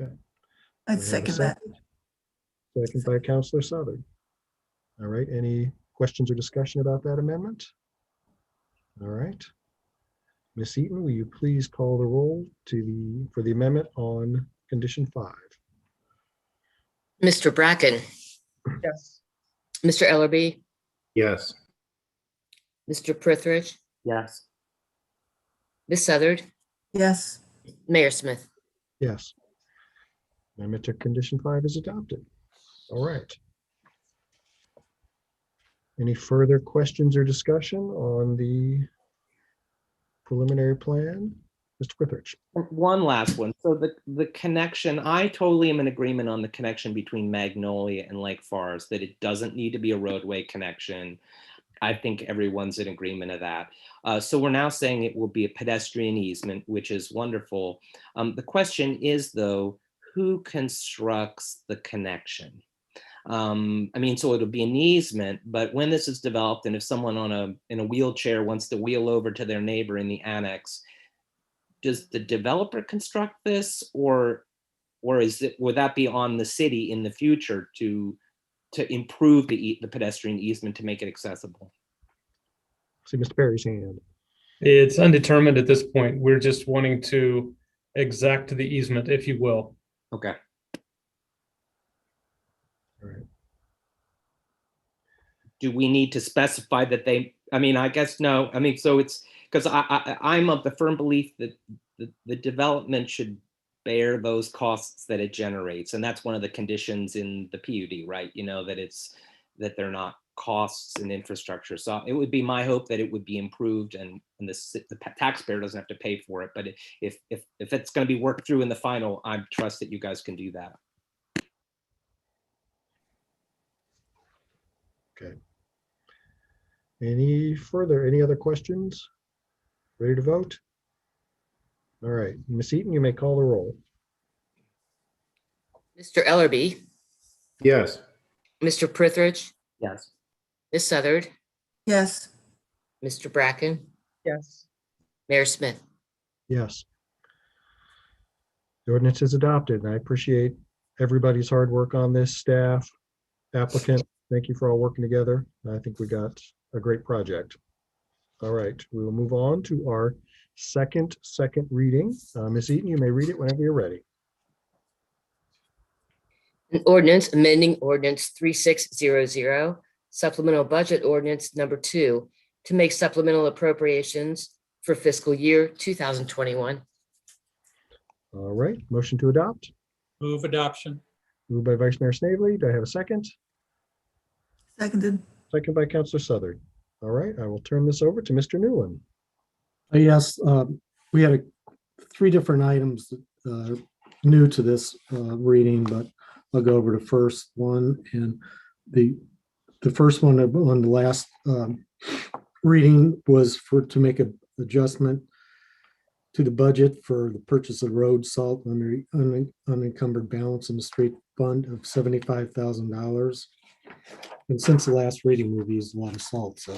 Speaker 2: Okay.
Speaker 5: I'd second that.
Speaker 2: Second by Councilor Southern. All right, any questions or discussion about that amendment? All right. Ms. Eaton, will you please call the roll for the amendment on condition 5?
Speaker 3: Mr. Bracken?
Speaker 4: Yes.
Speaker 3: Mr. Ellerby?
Speaker 12: Yes.
Speaker 3: Mr. Prithridge?
Speaker 8: Yes.
Speaker 3: Ms. Southard?
Speaker 5: Yes.
Speaker 3: Mayor Smith.
Speaker 2: Yes. Amendment to condition 5 is adopted. All right. Any further questions or discussion on the preliminary plan? Mr. Prithridge.
Speaker 8: One last one. So the connection, I totally am in agreement on the connection between Magnolia and Lake Forest, that it doesn't need to be a roadway connection. I think everyone's in agreement of that. So we're now saying it will be a pedestrian easement, which is wonderful. The question is, though, who constructs the connection? I mean, so it'll be an easement, but when this is developed, and if someone in a wheelchair wants to wheel over to their neighbor in the annex, does the developer construct this, or would that be on the city in the future to improve the pedestrian easement to make it accessible?
Speaker 2: See Mr. Perry's hand.
Speaker 11: It's undetermined at this point. We're just wanting to exact the easement, if you will.
Speaker 8: Okay.
Speaker 2: All right.
Speaker 8: Do we need to specify that I mean, I guess no. I mean, so it's because I'm of the firm belief that the development should bear those costs that it generates. And that's one of the conditions in the PUD, right? You know, that they're not costs and infrastructure. So it would be my hope that it would be improved and the taxpayer doesn't have to pay for it. But if it's going to be worked through in the final, I trust that you guys can do that.
Speaker 2: Okay. Any other questions? Ready to vote? All right, Ms. Eaton, you may call the roll.
Speaker 3: Mr. Ellerby,
Speaker 12: Yes.
Speaker 3: Mr. Prithridge,
Speaker 8: Yes.
Speaker 3: Ms. Southard,
Speaker 5: yes,
Speaker 3: Mr. Bracken,
Speaker 4: Yes.
Speaker 3: Mayor Smith.
Speaker 2: Yes. The ordinance is adopted, and I appreciate everybody's hard work on this, staff, applicant. Thank you for all working together. I think we got a great project. All right, we will move on to our second reading. Ms. Eaton, you may read it whenever you're ready.
Speaker 3: An ordinance amending ordinance 3600, supplemental budget ordinance number 2, to make supplemental appropriations for fiscal year 2021.
Speaker 2: All right, motion to adopt.
Speaker 7: Move adoption.
Speaker 2: Moved by Vice Mayor Snavely. Do I have a second?
Speaker 5: seconded,
Speaker 2: Second by Councilor Southard. All right, I will turn this over to Mr. Newland.
Speaker 9: Yes, we had 3 different items new to this reading, but I'll go over the first one. And the first one on the last reading was to make an adjustment to the budget for the purchase of road salt under unencumbered balance in the street fund of $75,000. And since the last reading, we've used a lot of salt, so.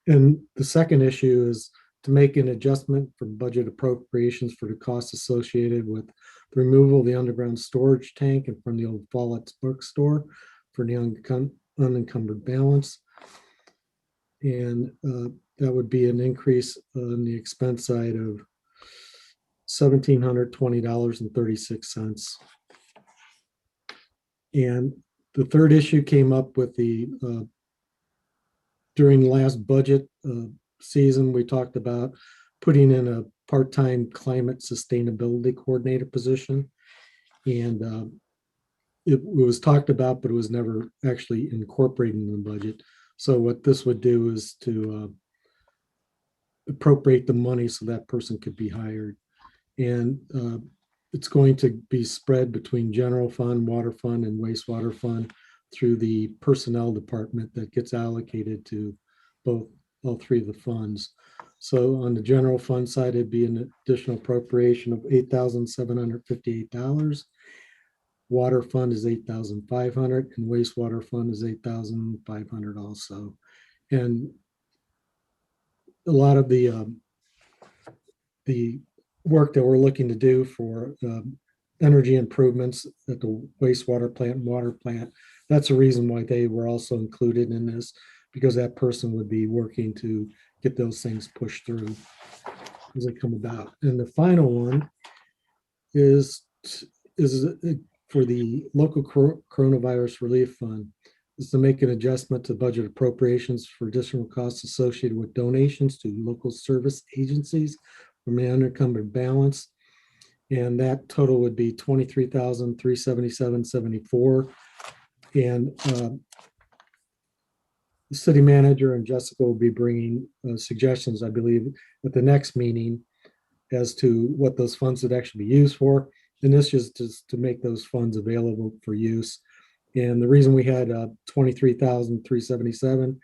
Speaker 9: And the second issue is to make an adjustment for budget appropriations for the costs associated with the removal of the underground storage tank and from the old Follett's bookstore for the unencumbered balance. And that would be an increase on the expense side of $1,720.36. And the third issue came up with during the last budget season, we talked about putting in a part-time climate sustainability coordinator position. And it was talked about, but it was never actually incorporated in the budget. So what this would do is to appropriate the money so that person could be hired. And it's going to be spread between general fund, water fund, and wastewater fund through the personnel department that gets allocated to all 3 of the funds. So on the general fund side, it'd be an additional appropriation of $8,758. Water fund is $8,500 and wastewater fund is $8,500 also. And a lot of the work that we're looking to do for energy improvements at the wastewater plant and water plant, that's a reason why they were also included in this, because that person would be working to get those things pushed through as they come about. And the final one is for the local coronavirus relief fund, is to make an adjustment to budget appropriations for additional costs associated with donations to local service agencies
Speaker 17: from the unencumbered balance. And that total would be 23,377.74. And the city manager and Jessica will be bringing suggestions, I believe, at the next meeting as to what those funds would actually be used for. And this is just to make those funds available for use. And the reason we had 23,377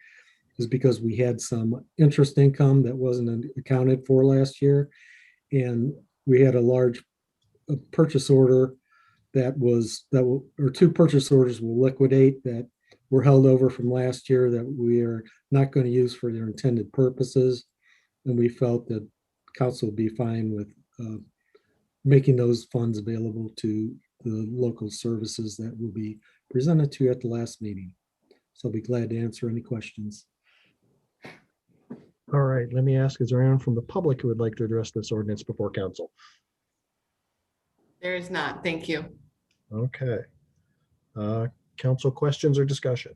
Speaker 17: is because we had some interest income that wasn't accounted for last year. And we had a large purchase order or two purchase orders will liquidate that were held over from last year that we are not going to use for their intended purposes. And we felt that council would be fine with making those funds available to the local services that will be presented to you at the last meeting. So I'll be glad to answer any questions.
Speaker 2: All right, let me ask, is there anyone from the public who would like to address this ordinance before council?
Speaker 1: There is not. Thank you.
Speaker 2: Okay. Council questions or discussion?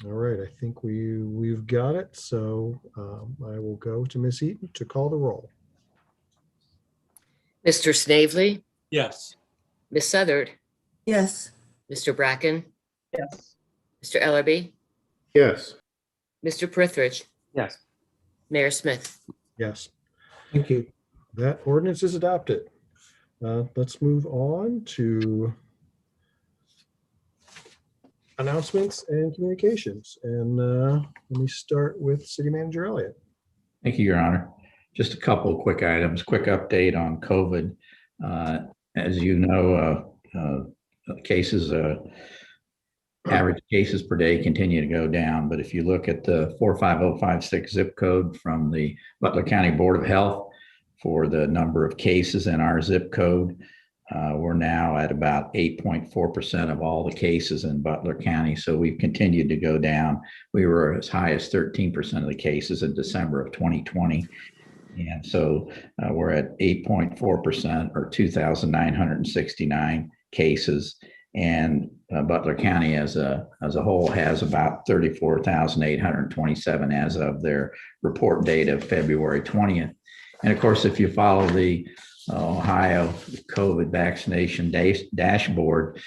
Speaker 2: All right, I think we've got it. So I will go to Ms. Eaton to call the roll.
Speaker 3: Mr. Snavely,
Speaker 7: Yes.
Speaker 3: Ms. Southard,
Speaker 5: Yes.
Speaker 3: Mr. Bracken,
Speaker 4: Yes.
Speaker 3: Mr. Ellerby,
Speaker 12: Yes.
Speaker 3: Mr. Prithridge,
Speaker 8: Yes.
Speaker 3: Mayor Smith.
Speaker 2: Yes,
Speaker 17: Thank you.
Speaker 2: that ordinance is adopted. Let's move on to announcements and communications. And let me start with City Manager Elliott.
Speaker 15: Thank you, Your Honor. Just a couple of quick items, quick update on COVID. As you know, cases, average cases per day continue to go down. But if you look at the 45056 zip code from the Butler County Board of Health for the number of cases in our zip code, we're now at about 8.4% of all the cases in Butler County. So we've continued to go down. We were as high as 13% of the cases in December of 2020. And so we're at 8.4% or 2,969 cases. And Butler County as a whole has about 34,827 as of their report date of February 20th. And of course, if you follow the Ohio COVID vaccination dashboard,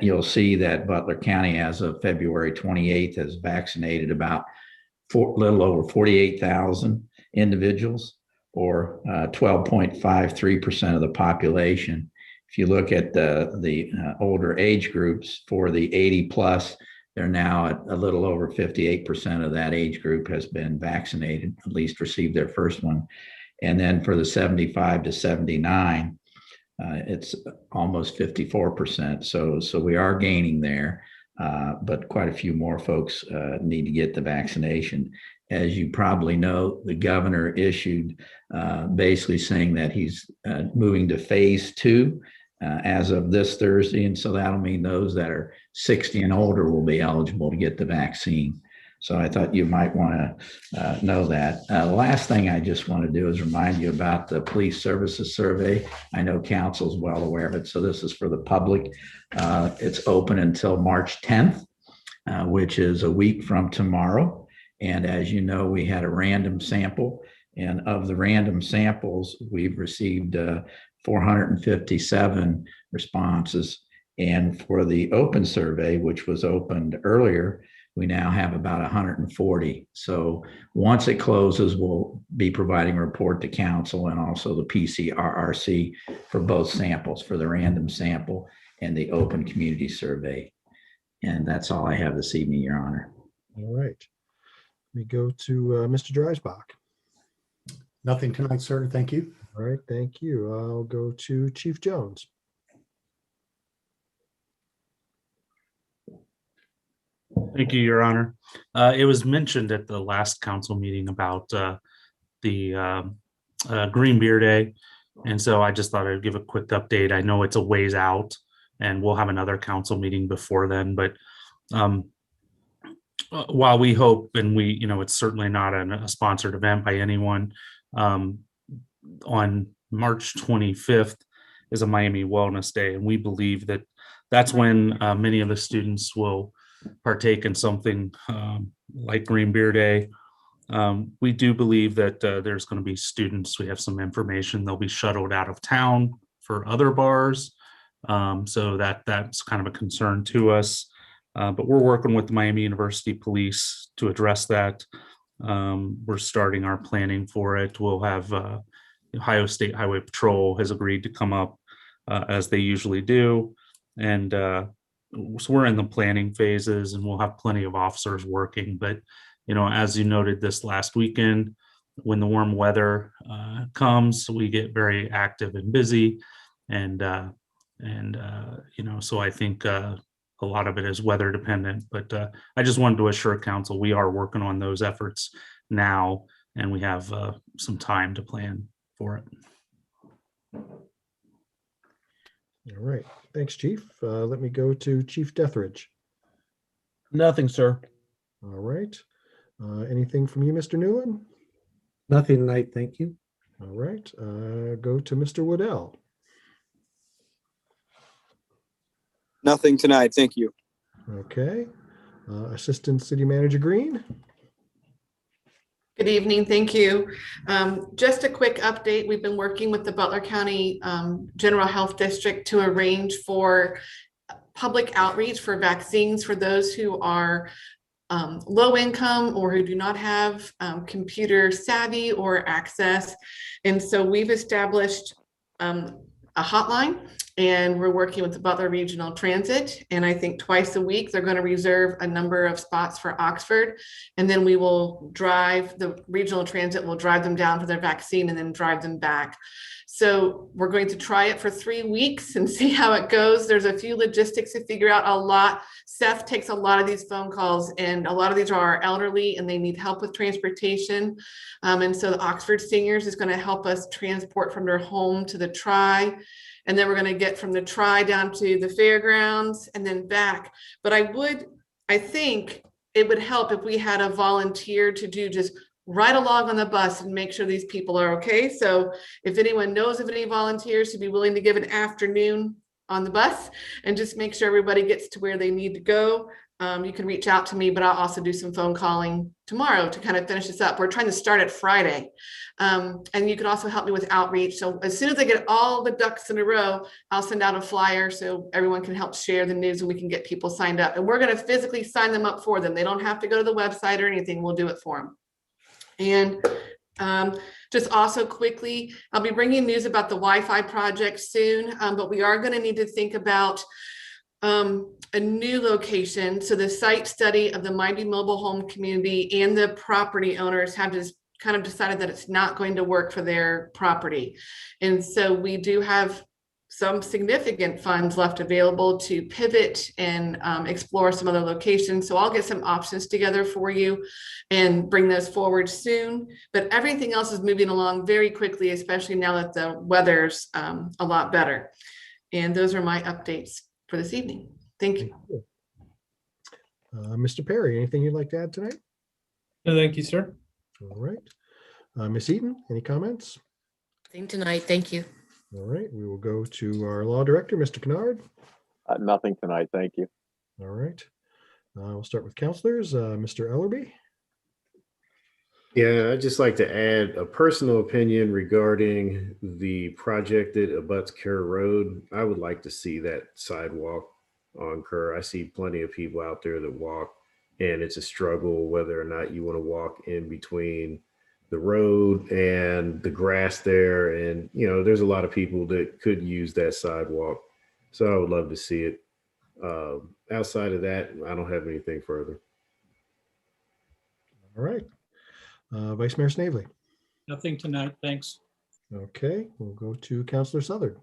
Speaker 15: you'll see that Butler County as of February 28th has vaccinated about little over 48,000 individuals, or 12.53% of the population. If you look at the older age groups for the 80 plus, they're now at a little over 58% of that age group has been vaccinated, at least received their first one. And then for the 75 to 79, it's almost 54%. So we are gaining there, but quite a few more folks need to get the vaccination. As you probably know, the governor issued basically saying that he's moving to phase 2 as of this Thursday. And so that'll mean those that are 60 and older will be eligible to get the vaccine. So I thought you might want to know that. The last thing I just want to do is remind you about the police services survey. I know council's well aware of it, so this is for the public. It's open until March 10th, which is a week from tomorrow. And as you know, we had a random sample, and of the random samples, we've received 457 responses. And for the open survey, which was opened earlier, we now have about 140. So once it closes, we'll be providing a report to council and also the PCRRC for both samples, for the random sample and the open community survey. And that's all I have this evening, Your Honor.
Speaker 2: All right. Let me go to Mr. Dreisbach.
Speaker 9: Nothing tonight, sir. Thank you.
Speaker 2: All right, thank you. I'll go to Chief Jones.
Speaker 10: Thank you, Your Honor. It was mentioned at the last council meeting about the Green Beer Day. And so I just thought I'd give a quick update. I know it's a ways out and we'll have another council meeting before then, but while we hope, and we, it's certainly not a sponsored event by anyone, on March 25th is a Miami Wellness Day. And we believe that that's when many of the students will partake in something like Green Beer Day We do believe that there's going to be students. We have some information. They'll be shuttled out of town for other bars. So that's kind of a concern to us. But we're working with the Miami University Police to address that. We're starting our planning for it. We'll have Ohio State Highway Patrol has agreed to come up as they usually do. And so we're in the planning phases, and we'll have plenty of officers working. But, you know, as you noted this last weekend, when the warm weather comes, we get very active and busy. And you know, so I think a lot of it is weather dependent. But I just wanted to assure council we are working on those efforts now, and we have some time to plan for it.
Speaker 2: All right. Thanks, Chief. Let me go to Chief Deathridge.
Speaker 18: Nothing, sir.
Speaker 2: All right. Anything from you, Mr. Newland?
Speaker 17: Nothing tonight, thank you.
Speaker 2: All right. Go to Mr. Woodell.
Speaker 18: Nothing tonight, thank you.
Speaker 2: Okay. Assistant City Manager Green.
Speaker 1: Good evening, thank you. Just a quick update. We've been working with the Butler County General Health District to arrange for public outreach for vaccines for those who are low income or who do not have computer savvy or access. And so we've established a hotline, and we're working with the Butler Regional Transit. And I think twice a week, they're going to reserve a number of spots for Oxford. And then we will drive, the regional transit will drive them down for their vaccine and then drive them back. So we're going to try it for 3 weeks and see how it goes. There's a few logistics to figure out. A lot. Seth takes a lot of these phone calls, and a lot of these are elderly and they need help with transportation. And so the Oxford Seniors is going to help us transport from their home to the Tri. And then we're going to get from the Tri down to the fairgrounds and then back. But I think it would help if we had a volunteer to do just ride along on the bus and make sure these people are okay. So if anyone knows of any volunteers to be willing to give an afternoon on the bus and just make sure everybody gets to where they need to go, you can reach out to me, but I'll also do some phone calling tomorrow to kind of finish this up. We're trying to start it Friday. And you can also help me with outreach. So as soon as I get all the ducks in a row, I'll send out a flyer so everyone can help share the news and we can get people signed up. And we're going to physically sign them up for them. They don't have to go to the website or anything. We'll do it for them. And just also quickly, I'll be bringing news about the Wi-Fi project soon, but we are going to need to think about a new location. So the site study of the Mighty Mobile Home Community and the property owners have just kind of decided that it's not going to work for their property. And so we do have some significant funds left available to pivot and explore some other locations. So I'll get some options together for you and bring those forward soon. But everything else is moving along very quickly, especially now that the weather's a lot better. And those are my updates for this evening. Thank you.
Speaker 2: Mr. Perry, anything you'd like to add tonight?
Speaker 11: No, thank you, sir.
Speaker 2: All right. Ms. Eaton, any comments?
Speaker 3: Nothing tonight, thank you.
Speaker 2: All right, we will go to our law director, Mr. Kennard.
Speaker 19: Nothing tonight, thank you.
Speaker 2: All right. We'll start with counselors. Mr. Ellerby.
Speaker 12: Yeah, I'd just like to add a personal opinion regarding the project that abuts Kerr Road. I would like to see that sidewalk on Kerr. I see plenty of people out there that walk, and it's a struggle whether or not you want to walk in between the road and the grass there. And, you know, there's a lot of people that could use that sidewalk. So I would love to see it. Outside of that, I don't have anything further.
Speaker 2: All right. Vice Mayor Snavely.
Speaker 7: Nothing tonight, thanks.
Speaker 2: Okay, we'll go to Councilor Southern.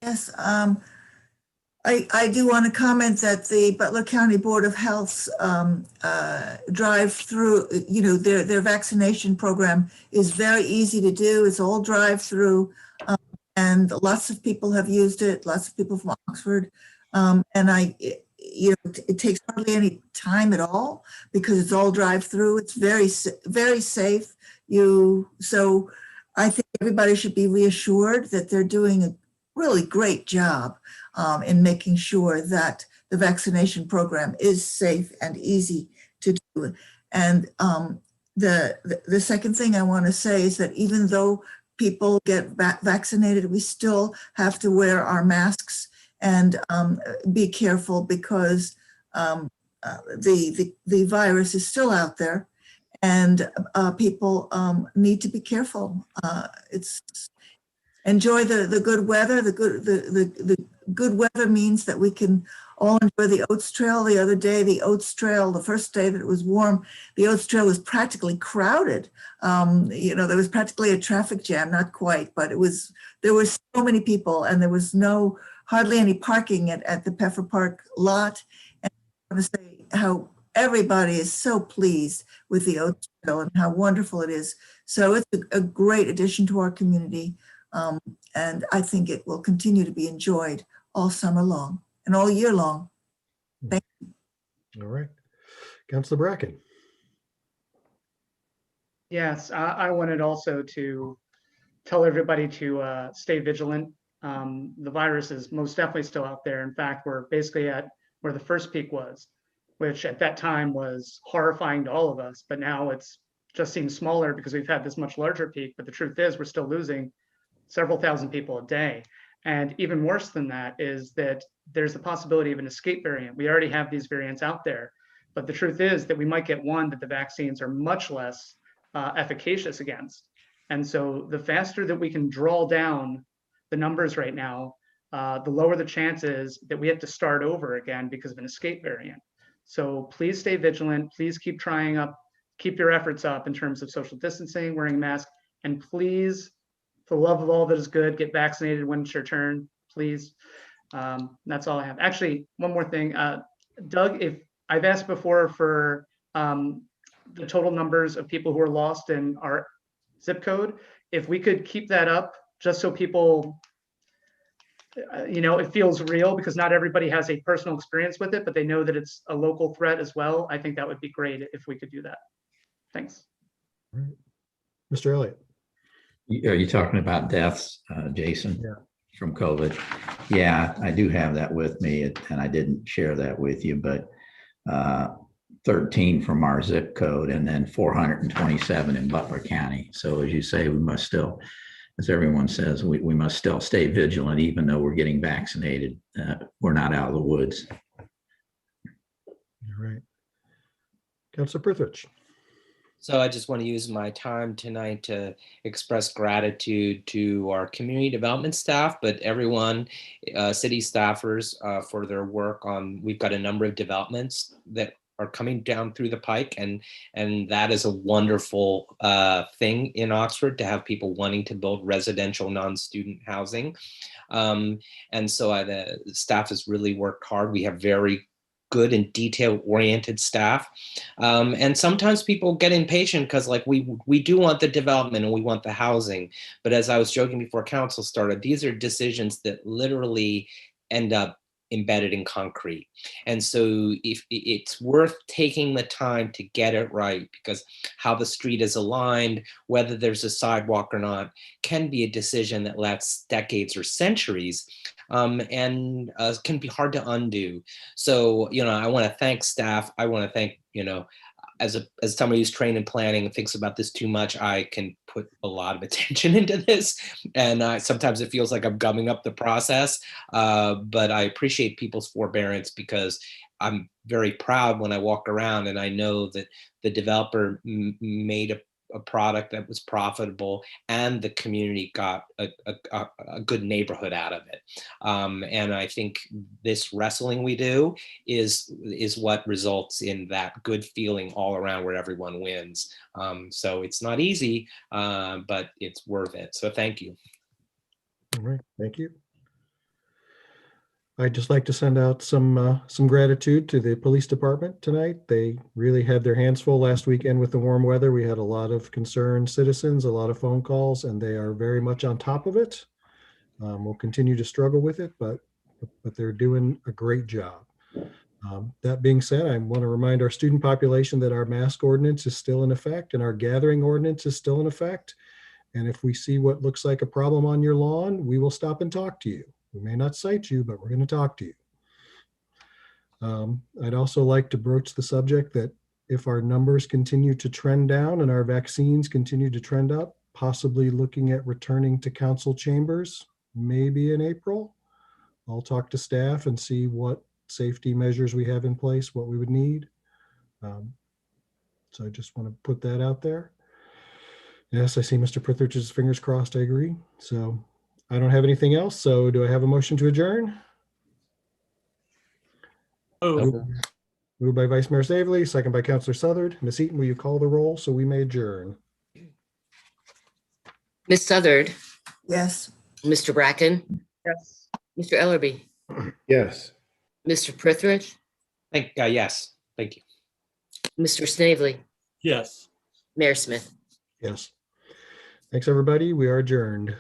Speaker 5: Yes, I do want to comment that the Butler County Board of Health's drive-through, you know, their vaccination program is very easy to do. It's all drive-through, and lots of people have used it. Lots of people from Oxford, and it takes hardly any time at all because it's all drive-through. It's very safe. So I think everybody should be reassured that they're doing a really great job in making sure that the vaccination program is safe and easy to do. And the second thing I want to say is that even though people get vaccinated, we still have to wear our masks and be careful because the virus is still out there, and people need to be careful. It's enjoy the good weather. The good weather means that we can all enjoy the Oats Trail. The other day, the Oats Trail, the first day that it was warm, the Oats Trail was practically crowded. There was practically a traffic jam, not quite, but there were so many people, and there was hardly any parking at the Peffer Park lot. And I want to say how everybody is so pleased with the Oats Trail and how wonderful it is. So it's a great addition to our community. And I think it will continue to be enjoyed all summer long and all year long. Thank you.
Speaker 2: All right. Councilor Bracken.
Speaker 4: Yes, I wanted also to tell everybody to stay vigilant. The virus is most definitely still out there. In fact, we're basically at where the first peak was, which at that time was horrifying to all of us. But now it's just seems smaller because we've had this much larger peak. But the truth is we're still losing several thousand people a day. And even worse than that is that there's the possibility of an escape variant. We already have these variants out there. But the truth is that we might get one that the vaccines are much less efficacious against. And so the faster that we can draw down the numbers right now, the lower the chances that we have to start over again because of an escape variant. So please stay vigilant. Please keep keep your efforts up in terms of social distancing, wearing a mask, and please, for the love of all that is good, get vaccinated when it's your turn, please. That's all I have. Actually, one more thing. Doug, if I've asked before for the total numbers of people who are lost in our zip code, if we could keep that up just so people, it feels real, because not everybody has a personal experience with it, but they know that it's a local threat as well. I think that would be great if we could do that. Thanks.
Speaker 2: All right. Mr. Elliott.
Speaker 15: Are you talking about deaths, Jason?
Speaker 2: Yeah.
Speaker 15: From COVID? Yeah, I do have that with me, and I didn't share that with you, but 13 from our zip code, and then 427 in Butler County. So as you say, we must still, as everyone says, we must still stay vigilant, even though we're getting vaccinated. We're not out of the woods.
Speaker 2: All right. Councilor Prithwich.
Speaker 8: So I just want to use my time tonight to express gratitude to our community development staff, but everyone, city staffers, for their work on, we've got a number of developments that are coming down through the pike, and that is a wonderful thing in Oxford, to have people wanting to build residential non-student housing. And so the staff has really worked hard. We have very good and detail-oriented staff. And sometimes people get impatient because we do want the development and we want the housing. But as I was joking before council started, these are decisions that literally end up embedded in concrete. And so if it's worth taking the time to get it right, because how the street is aligned, whether there's a sidewalk or not, can be a decision that lasts decades or centuries, and can be hard to undo. So, I want to thank staff. I want to thank, as somebody who's trained in planning and thinks about this too much, I can put a lot of attention into this. And sometimes it feels like I'm gumming up the process, but I appreciate people's forbearance, because I'm very proud when I walk around and I know that the developer made a product that was profitable, and the community got a good neighborhood out of it. And I think this wrestling we do is what results in that good feeling all around where everyone wins. So it's not easy, but it's worth it. So thank you.
Speaker 2: All right, thank you. I'd just like to send out some gratitude to the police department tonight. They really had their hands full last weekend with the warm weather. We had a lot of concerned citizens, a lot of phone calls, and they are very much on top of it. We'll continue to struggle with it, but they're doing a great job. That being said, I want to remind our student population that our mask ordinance is still in effect and our gathering ordinance is still in effect. And if we see what looks like a problem on your lawn, we will stop and talk to you. We may not cite you, but we're going to talk to you. I'd also like to broach the subject that if our numbers continue to trend down and our vaccines continue to trend up, possibly looking at returning to council chambers, maybe in April. I'll talk to staff and see what safety measures we have in place, what we would need. So I just want to put that out there. Yes, I see Mr. Prithridge's fingers crossed. I agree. So I don't have anything else. So do I have a motion to adjourn?
Speaker 7: Oh,
Speaker 2: Moved by Vice Mayor Staveley, second by Councilor Southard. Ms. Eaton, will you call the roll so we may adjourn?
Speaker 3: Ms. Southard,
Speaker 5: Yes.
Speaker 3: Mr. Bracken,
Speaker 4: Yes.
Speaker 3: Mr. Ellerby,
Speaker 12: Yes.
Speaker 3: Mr. Prithridge,
Speaker 8: Yes, thank you.
Speaker 3: Mr. Snavely,
Speaker 7: yes.
Speaker 3: Mayor Smith.
Speaker 2: Yes. Thanks, everybody. We are adjourned.